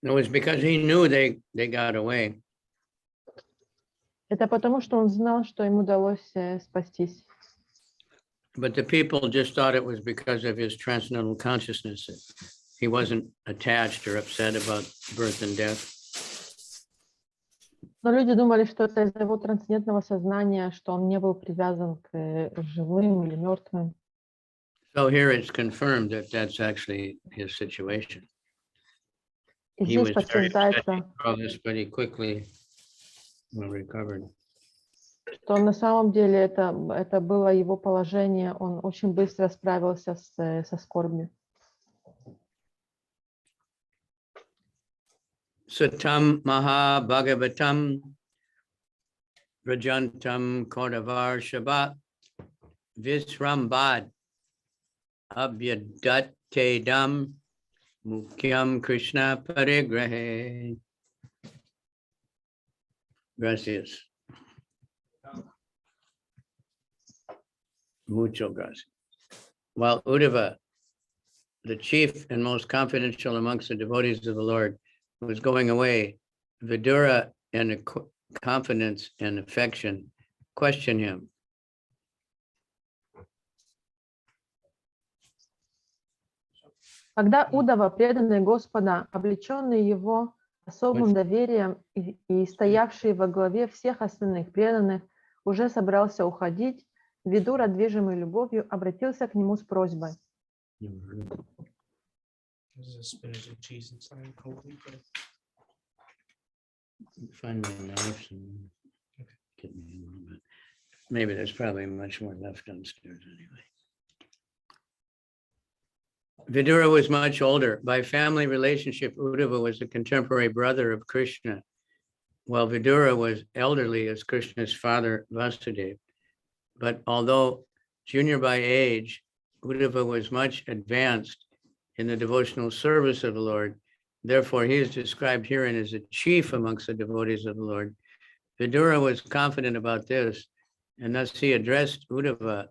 [SPEAKER 1] It was because he knew they got away.
[SPEAKER 2] Это потому, что он знал, что им удалось спастись.
[SPEAKER 1] But the people just thought it was because of his transcendental consciousness that he wasn't attached or upset about birth and death.
[SPEAKER 2] Но люди думали, что это из-за его трансцендентного сознания, что он не был привязан к живым или мертвым.
[SPEAKER 1] So here it's confirmed that that's actually his situation.
[SPEAKER 2] И
[SPEAKER 1] He was
[SPEAKER 2] здесь
[SPEAKER 1] very upset
[SPEAKER 2] подтверждается,
[SPEAKER 1] all this, but he quickly recovered.
[SPEAKER 2] что на самом деле это было его положение, он очень быстро справился со скорбью.
[SPEAKER 1] Satam Maha Bhagavatam Rajantam Kodavar Shabbat Visrambad Abhyadatedam Mukyam Krishna Parigrahe. Gracias. Mucho gracias. While Uddhava, the chief and most confidential amongst the devotees of the Lord, was going away, Vidura, in confidence and affection, questioned him.
[SPEAKER 2] Когда Удава, преданный Господа, облеченный его особым доверием и стоявший во главе всех остальных преданных, уже собрался уходить, Видура, движимый любовью, обратился к нему с просьбой.
[SPEAKER 3] There's a spinach and cheese inside. Hopefully, but
[SPEAKER 1] Find my knife and get me a little bit. Maybe there's probably much more left downstairs anyway. Vidura was much older. By family relationship, Uddhava was the contemporary brother of Krishna, while Vidura was elderly as Krishna's father, Vasudeva. But although junior by age, Uddhava was much advanced in the devotional service of the Lord. Therefore, he is described herein as a chief amongst the devotees of the Lord. Vidura was confident about this, and thus he addressed Uddhava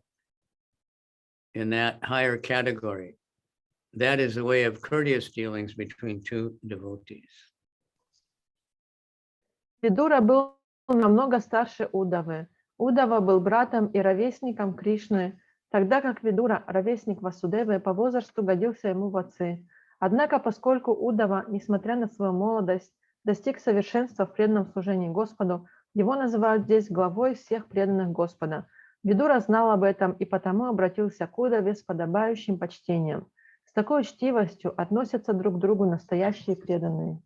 [SPEAKER 1] in that higher category. That is the way of courteous dealings between two devotees.
[SPEAKER 2] Видура был намного старше Удавы. Удава был братом и ровесником Кришны, тогда как Видура, ровесник Васудевы, по возрасту годился ему в отцы. Однако, поскольку Удава, несмотря на свою молодость, достиг совершенства в преданном служении Господу, его называют здесь главой всех преданных Господа. Видура знал об этом и потому обратился к Удаве с подобающим почтением. С такой учтивостью относятся друг к другу настоящие преданные.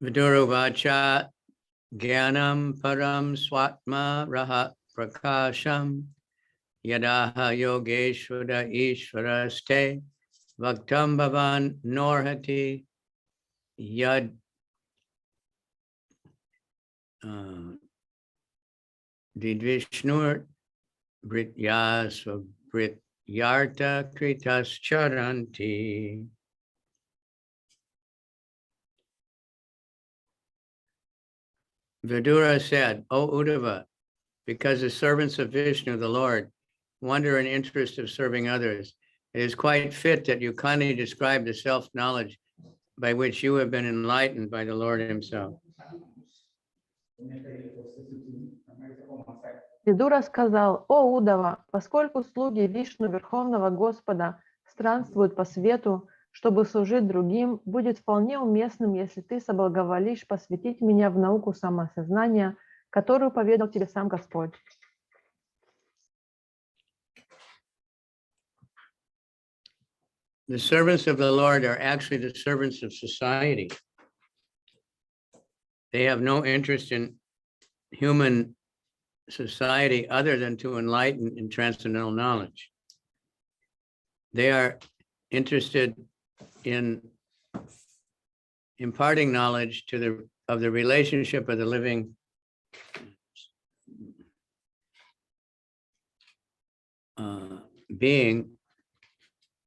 [SPEAKER 1] Vidura vacha Gyanam param swatma raha prakasham yadaha yogeshvara ishvaraste vaktam bhavan norhati yad didvishnur brityasva brityarta kritas charanti. Vidura said, O Uddhava, because the servants of Vishnu, the Lord, wonder and interest of serving others, it is quite fit that you kindly describe the self-knowledge by which you have been enlightened by the Lord himself.
[SPEAKER 2] Видура сказал: «О Удава, поскольку слуги Вишну, Верховного Господа, странствуют по свету, чтобы служить другим, будет вполне уместным, если ты соблаговолишь посвятить меня в науку самосознания, которую поведал тебе сам Господь».
[SPEAKER 1] The servants of the Lord are actually the servants of society. They have no interest in human society other than to enlighten in transcendental knowledge. They are interested in imparting knowledge to of the relationship of the living being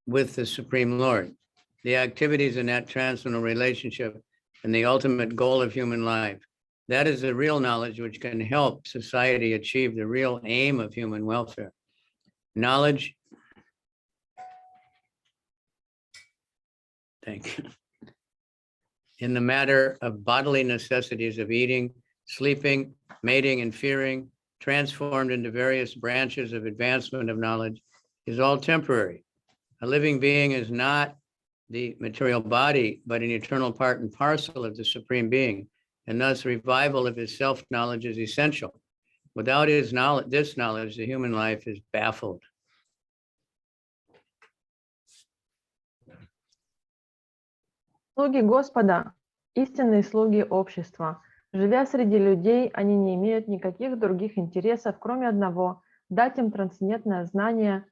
[SPEAKER 1] with the Supreme Lord. The activities in that transcendental relationship and the ultimate goal of human life. That is the real knowledge which can help society achieve the real aim of human welfare. Knowledge, thank you, in the matter of bodily necessities of eating, sleeping, mating, and fearing, transformed into various branches of advancement of knowledge, is all temporary. A living being is not the material body, but an eternal part and parcel of the Supreme Being, and thus revival of his self-knowledge is essential. Without his knowledge, this knowledge, the human life is baffled.
[SPEAKER 2] Слуги Господа – истинные слуги общества. Живя среди людей, они не имеют никаких других интересов, кроме одного – дать им трансцендентное знание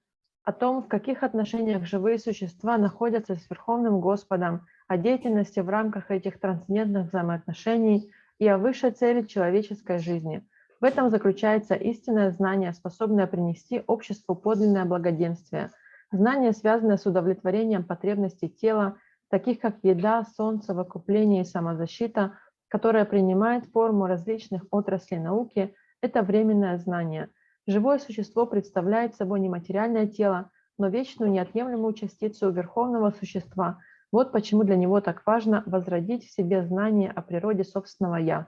[SPEAKER 2] о том, в каких отношениях живые существа находятся с Верховным Господом, о деятельности в рамках этих трансцендентных взаимоотношений и о высшей цели человеческой жизни. В этом заключается истинное знание, способное принести обществу подлинное благоденствие. Знание, связанное с удовлетворением потребностей тела, таких как еда, сон, совокупление и самозащита, которое принимает форму различных отраслей науки, это временное знание. Живое существо представляет собой не материальное тело, но вечную неотъемлемую частицу Верховного Существа. Вот почему для него так важно возродить в себе знание о природе собственного «Я».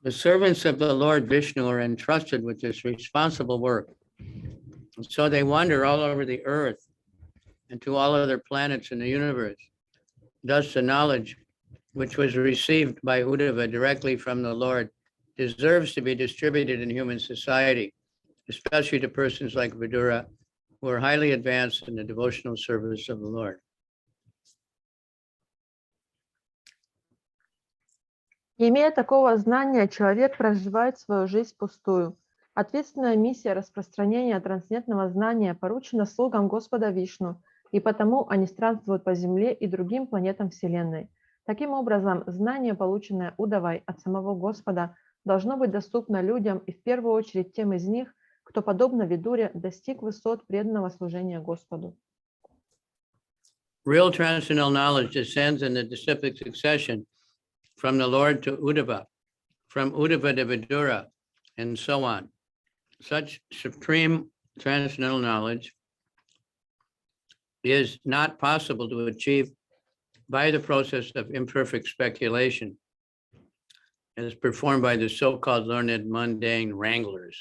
[SPEAKER 1] The servants of the Lord Vishnu are entrusted with this responsible work. So they wander all over the earth and to all other planets in the universe. Thus, the knowledge which was received by Uddhava directly from the Lord deserves to be distributed in human society, especially to persons like Vidura, who are highly advanced in the devotional service of the Lord.
[SPEAKER 2] Имея такого знания, человек проживает свою жизнь пустую. Ответственная миссия распространения трансцендентного знания поручена слугам Господа Вишну, и потому они странствуют по Земле и другим планетам Вселенной. Таким образом, знание, полученное Удавой от самого Господа, должно быть доступно людям и в первую очередь тем из них, кто, подобно Видуре, достиг высот преданного служения Господу.
[SPEAKER 1] Real transcendental knowledge descends in the disciplic succession from the Lord to Uddhava, from Uddhava to Vidura, and so on. Such supreme transcendental knowledge is not possible to achieve by the process of imperfect speculation, as performed by the so-called learned mundane wranglers.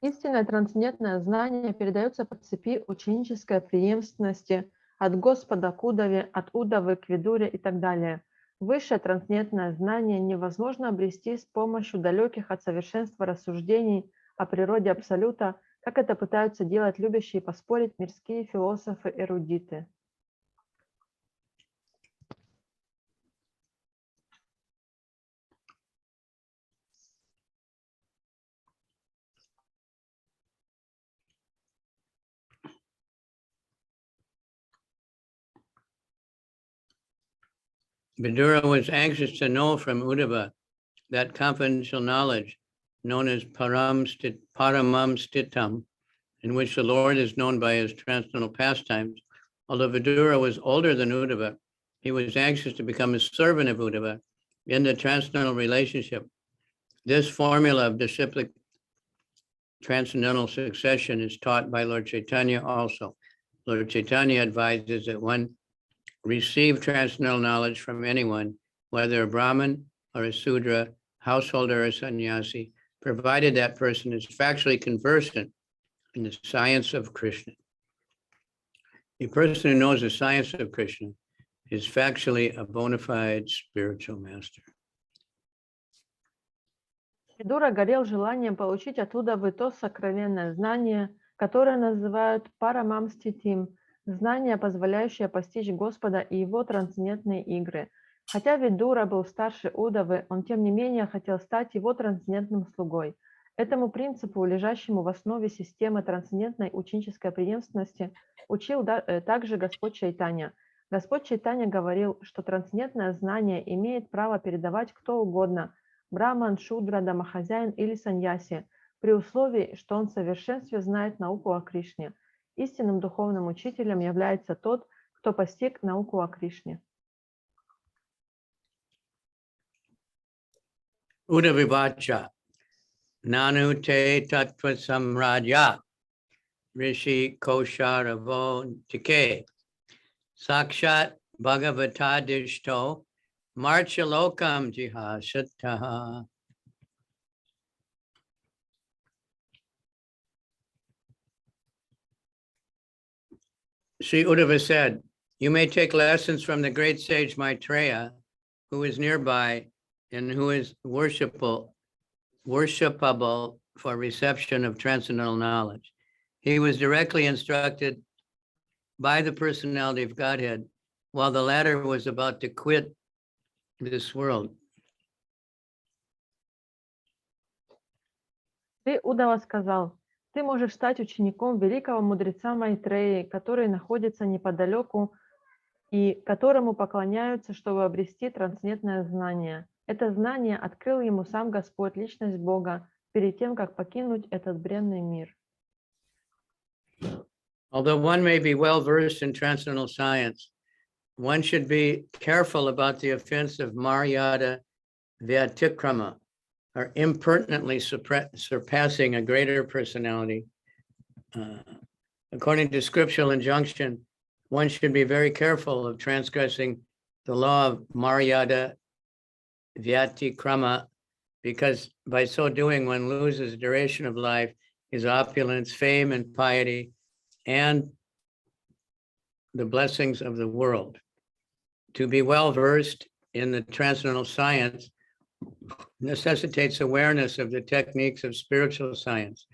[SPEAKER 2] Истинное трансцендентное знание передается по цепи ученической преемственности от Господа к Удаве, от Удавы к Видуре и так далее. Высшее трансцендентное знание невозможно обрести с помощью далеких от совершенства рассуждений о природе Абсолюта, как это пытаются делать любящие поспорить мирские философы-эрудиты.
[SPEAKER 1] Vidura was anxious to know from Uddhava that confidential knowledge known as paramam stitam, in which the Lord is known by his transcendental pastimes. Although Vidura was older than Uddhava, he was anxious to become a servant of Uddhava in the transcendental relationship. This formula of disciplic transcendental succession is taught by Lord Chaitanya also. Lord Chaitanya advises that one receive transcendental knowledge from anyone, whether a Brahmin or a Sudra, householder or sannyasi, provided that person is factually conversant in the science of Krishna. A person who knows the science of Krishna is factually a bona fide spiritual master.
[SPEAKER 2] Видура горел желанием получить оттуда то сокровенное знание, которое называют парамам ститим, знание, позволяющее постичь Господа и его трансцендентные игры. Хотя Видура был старше Удавы, он тем не менее хотел стать его трансцендентным слугой. Этому принципу, лежащему в основе системы трансцендентной ученической преемственности, учил также Господь Чайтанья. Господь Чайтанья говорил, что трансцендентное знание имеет право передавать кто угодно – браман, шудра, домохозяин или саньяси, при условии, что он в совершенстве знает науку о Кришне. Истинным духовным учителем является тот, кто постиг науку о Кришне.
[SPEAKER 1] Udavivacha, nanu te tattva samradya, rishi kosharavo tike, sakshat bhagavatadishto, marchalokam jihasataha. Sri Uddhava said, you may take lessons from the great sage Maitreya, who is nearby and who is worshipable for reception of transcendental knowledge. He was directly instructed by the personality of Godhead while the latter was about to quit this world.
[SPEAKER 2] Шри Удава сказал, ты можешь стать учеником великого мудреца Майтреи, который находится неподалеку и которому поклоняются, чтобы обрести трансцендентное знание. Это знание открыл ему сам Господь, личность Бога, перед тем, как покинуть этот бренный мир.
[SPEAKER 1] Although one may be well versed in transcendental science, one should be careful about the offense of Maryada Vyatikrama, or impertinently surpassing a greater personality. According to scriptural injunction, one should be very careful of transgressing the law of Maryada Vyatikrama because by so doing, one loses the duration of life, his opulence, fame, and piety, and the blessings of the world. To be well versed in the transcendental science necessitates awareness of the techniques of spiritual science.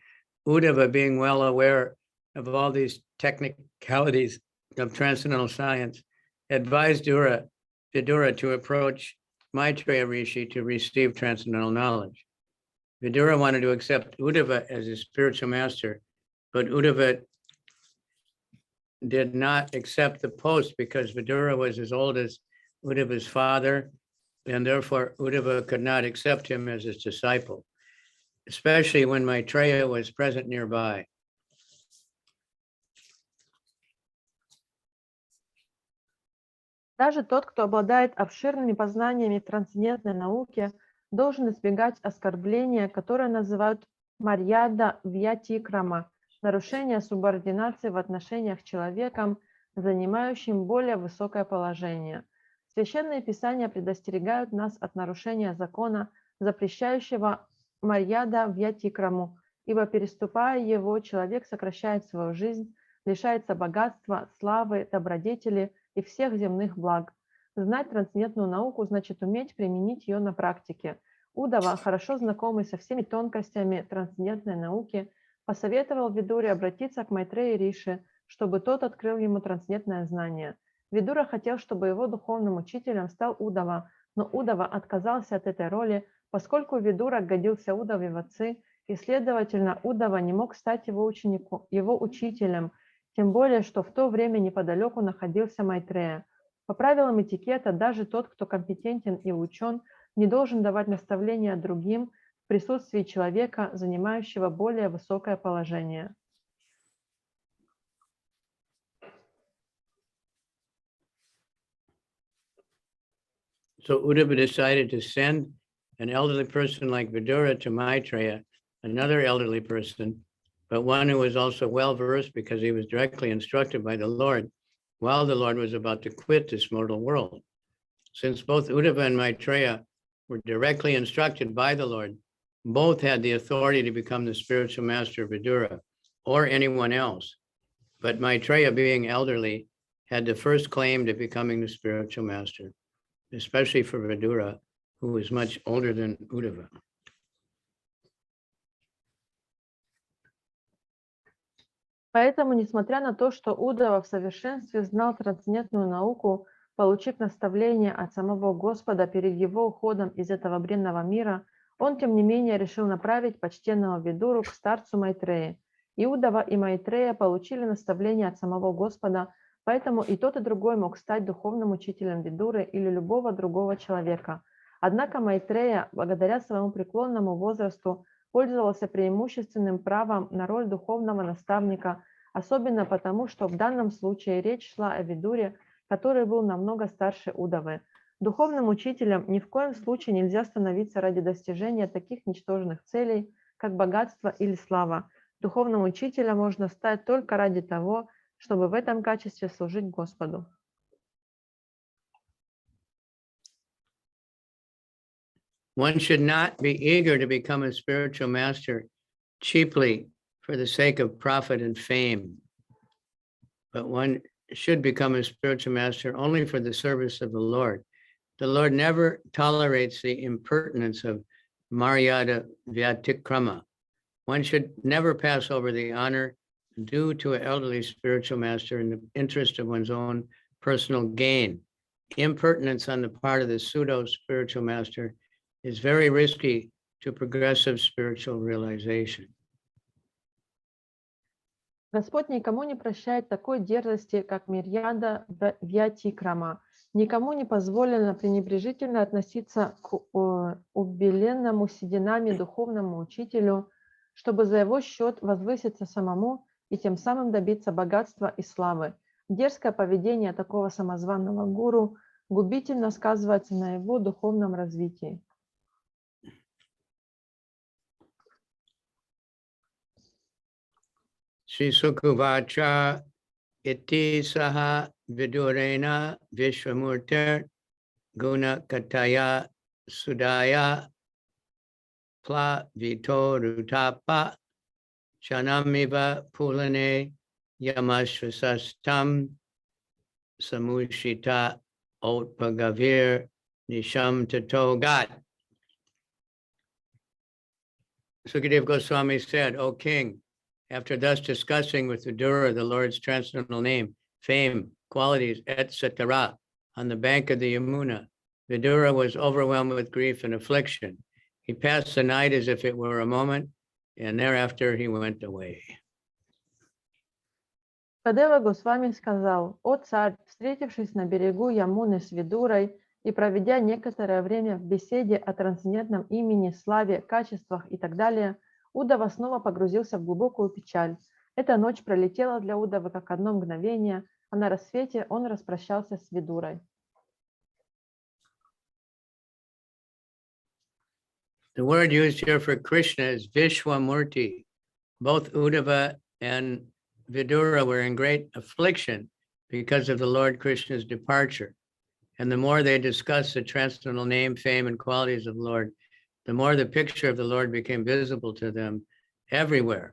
[SPEAKER 1] Uddhava, being well aware of all these technicalities of transcendental science, advised Vidura to approach Maitreya Rishi to receive transcendental knowledge. Vidura wanted to accept Uddhava as his spiritual master, but Uddhava did not accept the post because Vidura was as old as Uddhava's father, and therefore Uddhava could not accept him as his disciple, especially when Maitreya was present nearby.
[SPEAKER 2] Даже тот, кто обладает обширными познаниями в трансцендентной науке, должен избегать оскорбления, которое называют марьяда вьятикрама, нарушение субординации в отношениях с человеком, занимающим более высокое положение. Священные писания предостерегают нас от нарушения закона, запрещающего марьяда вьятикраму, ибо, переступая его, человек сокращает свою жизнь, лишается богатства, славы, добродетели и всех земных благ. Знать трансцендентную науку значит уметь применить ее на практике. Удава, хорошо знакомый со всеми тонкостями трансцендентной науки, посоветовал Видуре обратиться к Майтрею Риши, чтобы тот открыл ему трансцендентное знание. Видура хотел, чтобы его духовным учителем стал Удава, но Удава отказался от этой роли, поскольку Видура годился Удаве в отцы, и, следовательно, Удава не мог стать его учителем, тем более, что в то время неподалеку находился Майтрея. По правилам этикета, даже тот, кто компетентен и учен, не должен давать наставления другим в присутствии человека, занимающего более высокое положение.
[SPEAKER 1] So Uddhava decided to send an elderly person like Vidura to Maitreya, another elderly person, but one who was also well-versed because he was directly instructed by the Lord while the Lord was about to quit this mortal world. Since both Uddhava and Maitreya were directly instructed by the Lord, both had the authority to become the spiritual master of Vidura or anyone else. But Maitreya, being elderly, had the first claim to becoming the spiritual master, especially for Vidura, who was much older than Uddhava.
[SPEAKER 2] Поэтому, несмотря на то, что Удава в совершенстве знал трансцендентную науку, получив наставление от самого Господа перед его уходом из этого бренного мира, он, тем не менее, решил направить почтенного Видуру к старцу Майтреи. И Удава, и Майтрея получили наставление от самого Господа, поэтому и тот, и другой мог стать духовным учителем Видуры или любого другого человека. Однако Майтрея, благодаря своему преклонному возрасту, пользовался преимущественным правом на роль духовного наставника, особенно потому, что в данном случае речь шла о Видуре, который был намного старше Удавы. Духовным учителем ни в коем случае нельзя становиться ради достижения таких ничтожных целей, как богатство или слава. Духовным учителем можно стать только ради того, чтобы в этом качестве служить Господу.
[SPEAKER 1] One should not be eager to become a spiritual master cheaply for the sake of profit and fame, but one should become a spiritual master only for the service of the Lord. The Lord never tolerates the impertinence of Maryada Vyatikrama. One should never pass over the honor due to an elderly spiritual master in the interest of one's own personal gain. Impertinence on the part of the pseudo-spiritual master is very risky to progressive spiritual realization.
[SPEAKER 2] Господь никому не прощает такой дерзости, как Мирьяда Вьятикрама. Никому не позволено пренебрежительно относиться к убеленному сединами духовному учителю, чтобы за его счет возвыситься самому и тем самым добиться богатства и славы. Дерзкое поведение такого самозванного гуру губительно сказывается на его духовном развитии.
[SPEAKER 1] Shri Sukuvacha iti saha vidurena vishwamurtir guna kataya sudaya pla vito rutapa chanamiva pulane yamashvasastam samushita otpagavir nisham tato God. Sukadeva Goswami said, O king, after thus discussing with Vidura the Lord's transcendental name, fame, qualities, etc., on the bank of the Yamuna, Vidura was overwhelmed with grief and affliction. He passed the night as if it were a moment, and thereafter he went away.
[SPEAKER 2] Сукадева Госвами сказал: «О царь, встретившись на берегу Ямуны с Видурой и проведя некоторое время в беседе о трансцендентном имени, славе, качествах и так далее, Удава снова погрузился в глубокую печаль. Эта ночь пролетела для Удавы как одно мгновение, а на рассвете он распрощался с Видурой».
[SPEAKER 1] The word used here for Krishna is Vishwamurti. Both Uddhava and Vidura were in great affliction because of the Lord Krishna's departure. And the more they discussed the transcendental name, fame, and qualities of the Lord, the more the picture of the Lord became visible to them everywhere.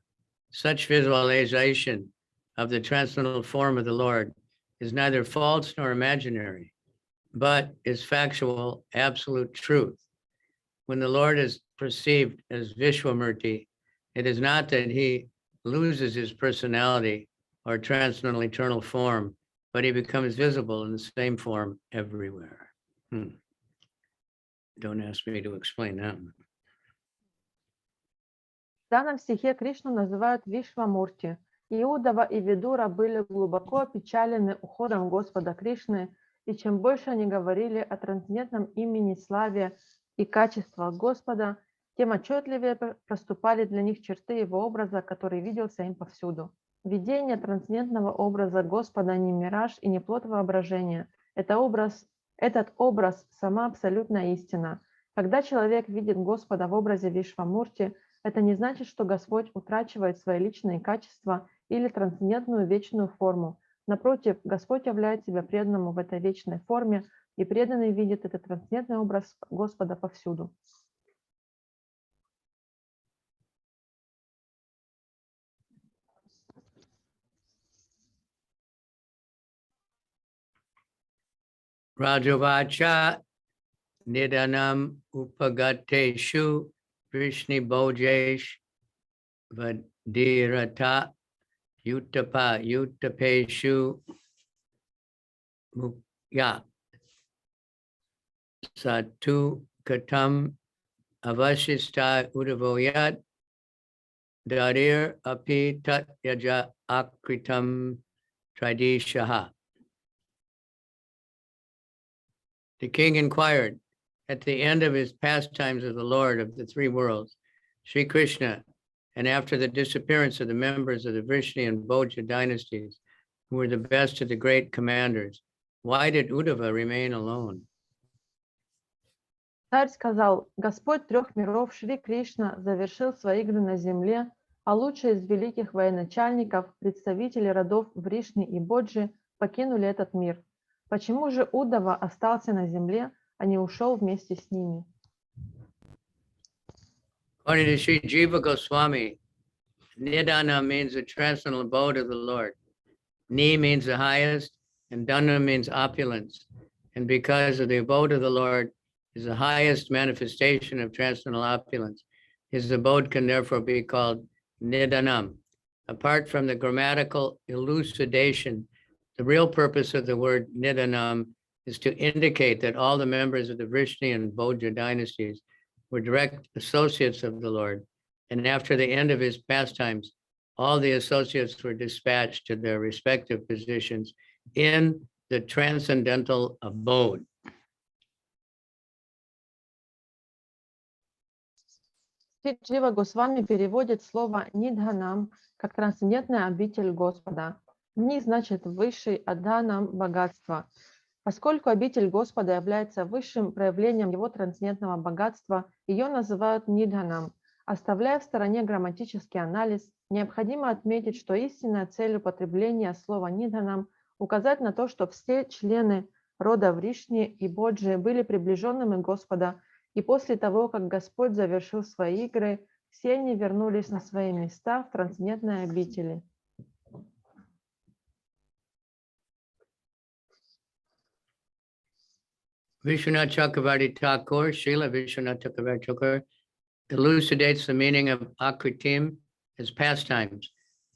[SPEAKER 1] Such visualization of the transcendental form of the Lord is neither false nor imaginary, but is factual, absolute truth. When the Lord is perceived as Vishwamurti, it is not that he loses his personality or transcendental eternal form, but he becomes visible in the same form everywhere. Don't ask me to explain that.
[SPEAKER 2] В данном стихе Кришну называют Вишвамурти. И Удава, и Видура были глубоко опечалены уходом Господа Кришны, и чем больше они говорили о трансцендентном имени, славе и качествах Господа, тем отчетливее проступали для них черты Его образа, который виделся им повсюду. Видение трансцендентного образа Господа не мираж и не плод воображения. Этот образ – сама абсолютная истина. Когда человек видит Господа в образе Вишвамурти, это не значит, что Господь утрачивает свои личные качества или трансцендентную вечную форму. Напротив, Господь являет себя преданному в этой вечной форме, и преданный видит этот трансцендентный образ Господа повсюду.
[SPEAKER 1] Rajavacha nidanam upagateshu Vrishni bojesh vadirata Utapa Utapeshu Mukya Satu Katam Avashista Udavoyat Darir Api Tat Yaja Akritam Tridishaha. The king inquired, at the end of his pastimes of the Lord of the three worlds, Sri Krishna, and after the disappearance of the members of the Vrishni and Bhoja dynasties, who were the best of the great commanders, why did Uddhava remain alone?
[SPEAKER 2] Царь сказал: Господь трех миров Шри Кришна завершил свои игры на земле, а лучшие из великих военачальников, представители родов Вришни и Боджи, покинули этот мир. Почему же Уддава остался на земле, а не ушел вместе с ними?
[SPEAKER 1] According to Sri Jiva Goswami, Nidana means the transcendental abode of the Lord. Ni means the highest, and Dana means opulence. And because of the abode of the Lord is the highest manifestation of transcendental opulence, his abode can therefore be called Nidanam. Apart from the grammatical elucidation, the real purpose of the word Nidanam is to indicate that all the members of the Vrishni and Bhoja dynasties were direct associates of the Lord, and after the end of his pastimes, all the associates were dispatched to their respective positions in the transcendental abode.
[SPEAKER 2] Джива Госвами переводит слово «нидханам» как «трансцендентная обитель Господа». «Ни» значит «высший», а «дханам» – «богатство». Поскольку обитель Господа является высшим проявлением его трансцендентного богатства, ее называют нидханам. Оставляя в стороне грамматический анализ, необходимо отметить, что истинная цель употребления слова нидханам – указать на то, что все члены рода Вришни и Боджи были приближенными Господа И после того, как Господь завершил свои игры, все они вернулись на свои места в трансцендентной обители.
[SPEAKER 1] Vishwanath Chakravarti Thakur, Srila Vishwanath Chakravarti Thakur, elucidates the meaning of akritim as pastimes.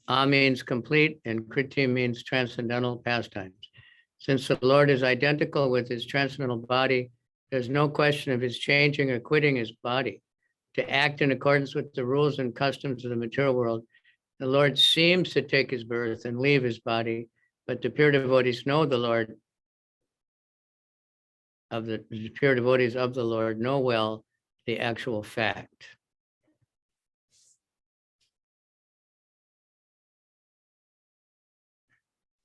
[SPEAKER 1] A means complete and kritim means transcendental pastimes. Since the Lord is identical with his transcendental body, there's no question of his changing or quitting his body. To act in accordance with the rules and customs of the material world, the Lord seems to take his birth and leave his body, but the pure devotees know the Lord of the pure devotees of the Lord know well the actual fact.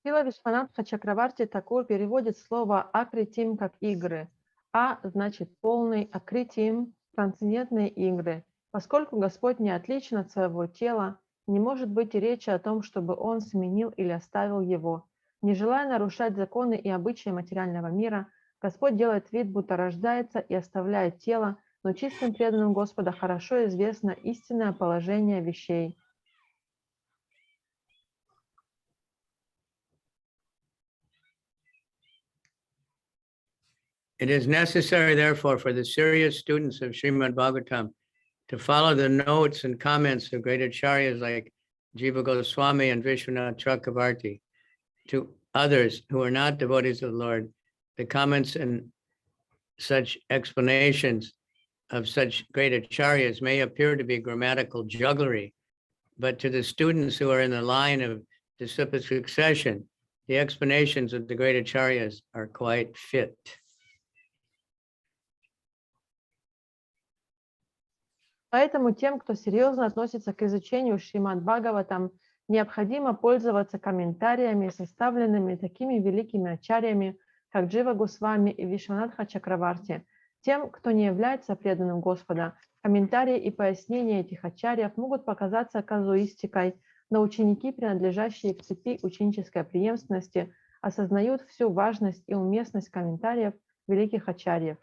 [SPEAKER 2] Шрила Вишванатха Чакраварти Такур переводит слово акритим как игры. А значит полный, акритим – трансцендентные игры. Поскольку Господь не отличен от своего тела, не может быть и речи о том, чтобы Он сменил или оставил его. Не желая нарушать законы и обычаи материального мира, Господь делает вид, будто рождается и оставляет тело, но чистым преданным Господа хорошо известно истинное положение вещей.
[SPEAKER 1] It is necessary, therefore, for the serious students of Srimad Bhagavatam to follow the notes and comments of great acharyas like Jiva Goswami and Vishwanath Chakravarti. To others who are not devotees of the Lord, the comments and such explanations of such great acharyas may appear to be grammatical jugglery, but to the students who are in the line of disciplic succession, the explanations of the great acharyas are quite fit.
[SPEAKER 2] Поэтому тем, кто серьезно относится к изучению Шримад Бхагаватам, необходимо пользоваться комментариями, составленными такими великими ачарьями, как Джива Госвами и Вишванатха Чакраварти. Тем, кто не является преданным Господа, комментарии и пояснения этих ачарьев могут показаться казуистикой, но ученики, принадлежащие к цепи ученической преемственности, осознают всю важность и уместность комментариев великих ачарьев.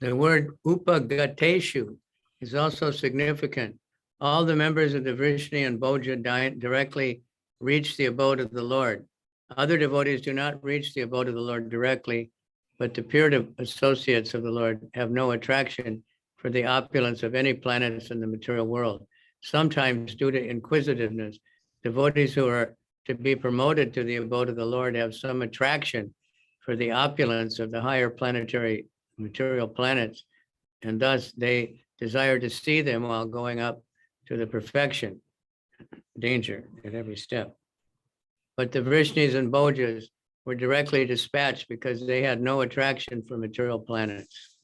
[SPEAKER 1] The word upagateshu is also significant. All the members of the Vrishni and Bhoja directly reach the abode of the Lord. Other devotees do not reach the abode of the Lord directly, but the pure associates of the Lord have no attraction for the opulence of any planets in the material world. Sometimes, due to inquisitiveness, devotees who are to be promoted to the abode of the Lord have some attraction for the opulence of the higher planetary material planets, and thus they desire to see them while going up to the perfection. Danger at every step. But the Vrishnis and Bhojas were directly dispatched because they had no attraction for material planets.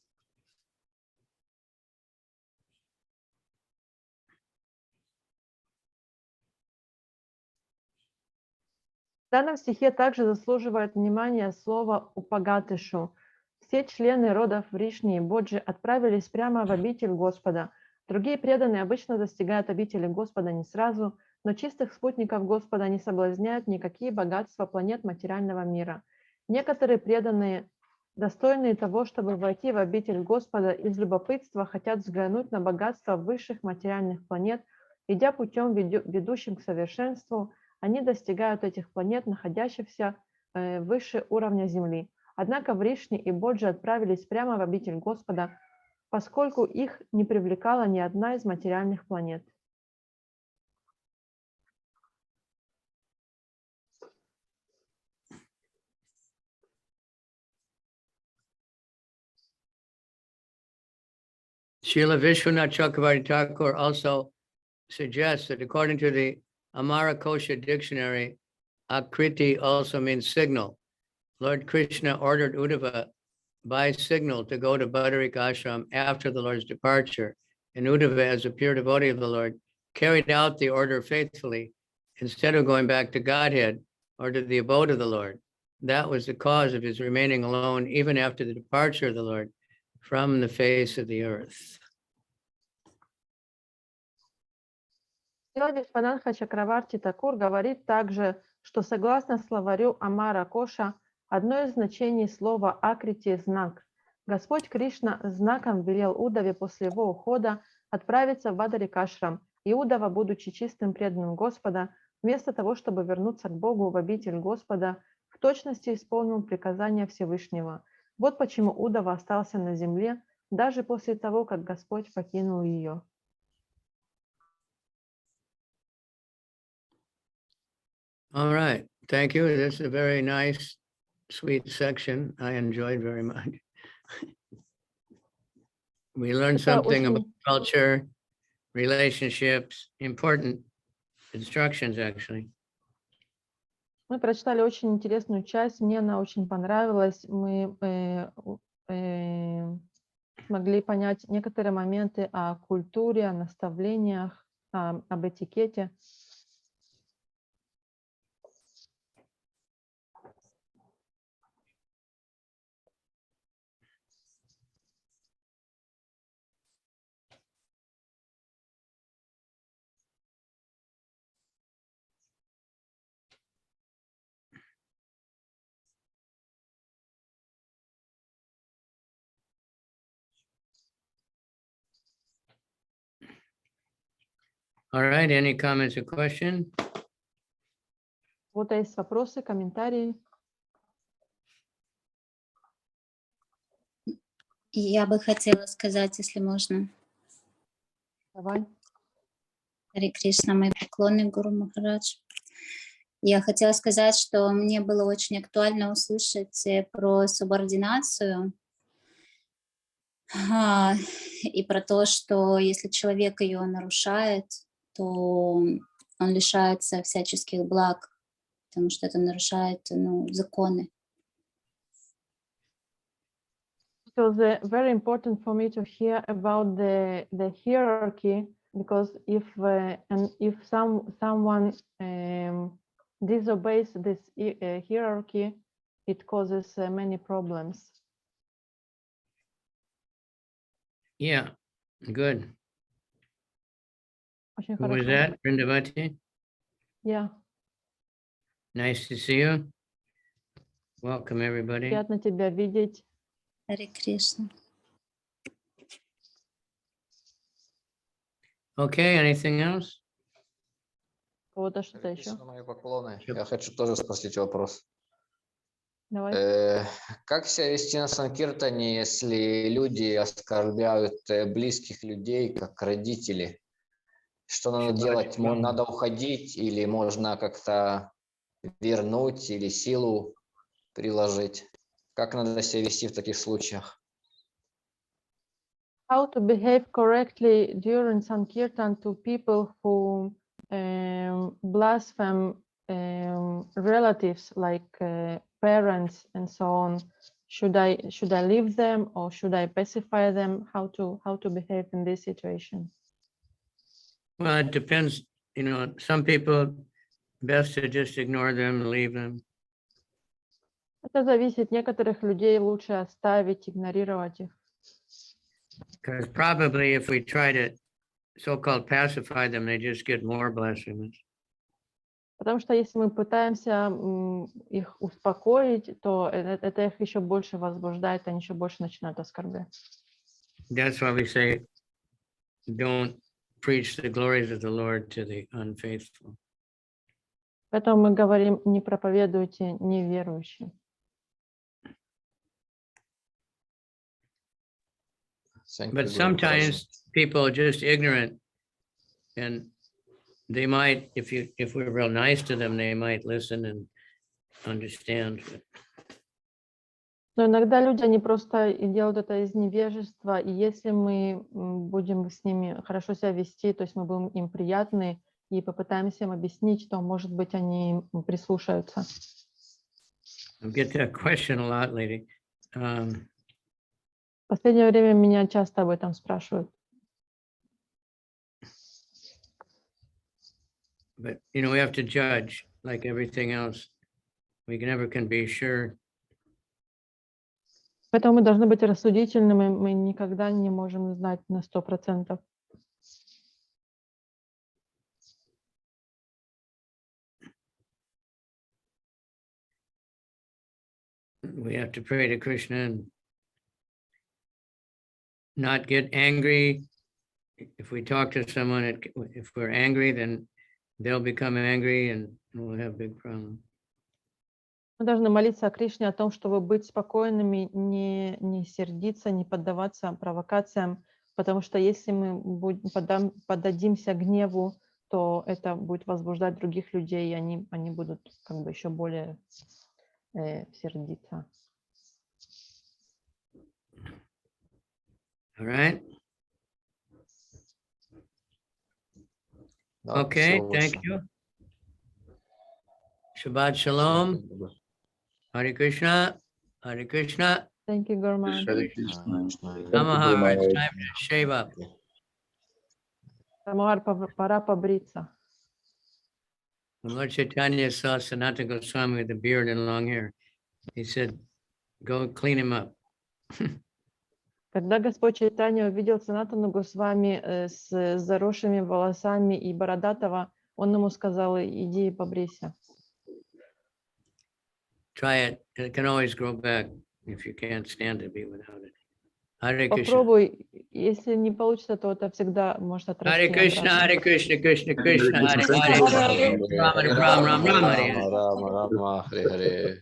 [SPEAKER 2] В данном стихе также заслуживает внимания слово «упагатышу». Все члены родов Вришни и Боджи отправились прямо в обитель Господа. Другие преданные обычно достигают обители Господа не сразу, но чистых спутников Господа не соблазняют никакие богатства планет материального мира. Некоторые преданные, достойные того, чтобы войти в обитель Господа, из любопытства хотят взглянуть на богатства высших материальных планет. Идя путем, ведущим к совершенству, они достигают этих планет, находящихся выше уровня Земли. Однако Вришни и Боджи отправились прямо в обитель Господа, поскольку их не привлекала ни одна из материальных планет.
[SPEAKER 1] Srila Vishwanath Chakravarti Thakur also suggests that according to the Amara Kosha dictionary, Akriti also means signal. Lord Krishna ordered Uddhava by signal to go to Badarik Ashram after the Lord's departure, and Uddhava, as a pure devotee of the Lord, carried out the order faithfully instead of going back to Godhead or to the abode of the Lord. That was the cause of his remaining alone even after the departure of the Lord from the face of the earth.
[SPEAKER 2] Вишванатха Чакраварти Такур говорит также, что согласно словарю Амара Коша, одно из значений слова «акрити» – знак. Господь Кришна знаком велел Удаве после его ухода отправиться в Бадарикашрам, и Удава, будучи чистым преданным Господа, вместо того, чтобы вернуться к Богу в обитель Господа, в точности исполнил приказания Всевышнего. Вот почему Удава остался на земле, даже после того, как Господь покинул ее.
[SPEAKER 1] All right. Thank you. That's a very nice, sweet section. I enjoyed very much. We learned
[SPEAKER 2] Это
[SPEAKER 1] something about
[SPEAKER 2] очень,
[SPEAKER 1] culture, relationships, important instructions, actually.
[SPEAKER 2] мы прочитали очень интересную часть, мне она очень понравилась. Мы смогли понять некоторые моменты о культуре, о наставлениях, об этикете.
[SPEAKER 1] All right. Any comments or questions?
[SPEAKER 2] Вот есть вопросы, комментарии.
[SPEAKER 4] Я бы хотела сказать, если можно.
[SPEAKER 2] Давай.
[SPEAKER 4] Харе Кришна, мои поклоны, Гуру Махарадж. Я хотела сказать, что мне было очень актуально услышать про субординацию и про то, что если человек ее нарушает, то он лишается всяческих благ, потому что это нарушает законы.
[SPEAKER 2] It was very important for me to hear about the hierarchy, because if someone disobeys this hierarchy, it causes many problems.
[SPEAKER 1] Yeah. Good.
[SPEAKER 2] Очень
[SPEAKER 1] Who was
[SPEAKER 2] хорошо.
[SPEAKER 1] that? Vrindavati?
[SPEAKER 2] Yeah.
[SPEAKER 1] Nice to see you. Welcome, everybody.
[SPEAKER 2] Приятно тебя видеть.
[SPEAKER 4] Харе Кришна.
[SPEAKER 1] Okay. Anything else?
[SPEAKER 2] Кого-то что-то еще?
[SPEAKER 5] Мои поклоны. Я хочу тоже спросить вопрос.
[SPEAKER 2] Давай.
[SPEAKER 5] Как себя вести на Санкиртане, если люди оскорбляют близких людей, как родители? Что надо делать? Надо уходить или можно как-то вернуть или силу приложить? Как надо себя вести в таких случаях?
[SPEAKER 2] How to behave correctly during Sankirtan to people who blaspheme relatives like parents and so on. Should I leave them or should I pacify them? How to behave in this situation?
[SPEAKER 1] Well, it depends. Some people, best to just ignore them and leave them.
[SPEAKER 2] Это зависит. Некоторых людей лучше оставить, игнорировать их.
[SPEAKER 1] Because probably if we try to so-called pacify them, they just get more blasphemous.
[SPEAKER 2] Потому что если мы пытаемся их успокоить, то это их еще больше возбуждает, они еще больше начинают оскорблять.
[SPEAKER 1] That's why we say, don't preach the glories of the Lord to the unfaithful.
[SPEAKER 2] Поэтому мы говорим, не проповедуйте неверующим.
[SPEAKER 1] But sometimes people are just ignorant, and they might, if we're real nice to them, they might listen and understand.
[SPEAKER 2] Но иногда люди, они просто делают это из невежества, и если мы будем с ними хорошо себя вести, то есть мы будем им приятны и попытаемся им объяснить, то, может быть, они прислушаются.
[SPEAKER 1] I get that question a lot, lady.
[SPEAKER 2] В последнее время меня часто об этом спрашивают.
[SPEAKER 1] But, we have to judge like everything else. We never can be sure.
[SPEAKER 2] Поэтому мы должны быть рассудительными, мы никогда не можем знать на 100%.
[SPEAKER 1] we have to pray to Krishna and not get angry. If we talk to someone, if we're angry, then they'll become angry and we'll have big problem.
[SPEAKER 2] Мы должны молиться о Кришне, о том, чтобы быть спокойными, не сердиться, не поддаваться провокациям, потому что если мы поддадимся гневу, то это будет возбуждать других людей, и они будут как бы еще более сердиться.
[SPEAKER 1] All right.
[SPEAKER 5] Да,
[SPEAKER 1] Okay,
[SPEAKER 5] всего
[SPEAKER 1] thank
[SPEAKER 5] лучшего.
[SPEAKER 1] you. Shabbat Shalom. Hare Krishna. Hare Krishna.
[SPEAKER 2] Thank you, Guru Maharaj.
[SPEAKER 1] Namaha. It's time to shave up.
[SPEAKER 2] Самовар, пора побриться.
[SPEAKER 1] When Lord Chaitanya saw Sanatana Goswami with the beard and long hair, he said, go clean him up.
[SPEAKER 2] Когда Господь Чайтанья увидел Санатану Госвами с заросшими волосами и бородатого, он ему сказал: иди побрейся.
[SPEAKER 1] Try it. It can always grow back if you can't stand to be without it. Hare Krishna.
[SPEAKER 2] Попробуй, если не получится, то это всегда может отрасти
[SPEAKER 1] Hare Krishna,
[SPEAKER 2] обратно.
[SPEAKER 1] Hare Krishna, Krishna Krishna, Hare Hare, Ram Ram Ram Ram Hare Hare.
[SPEAKER 5] Рама, Рама, Хре Хре.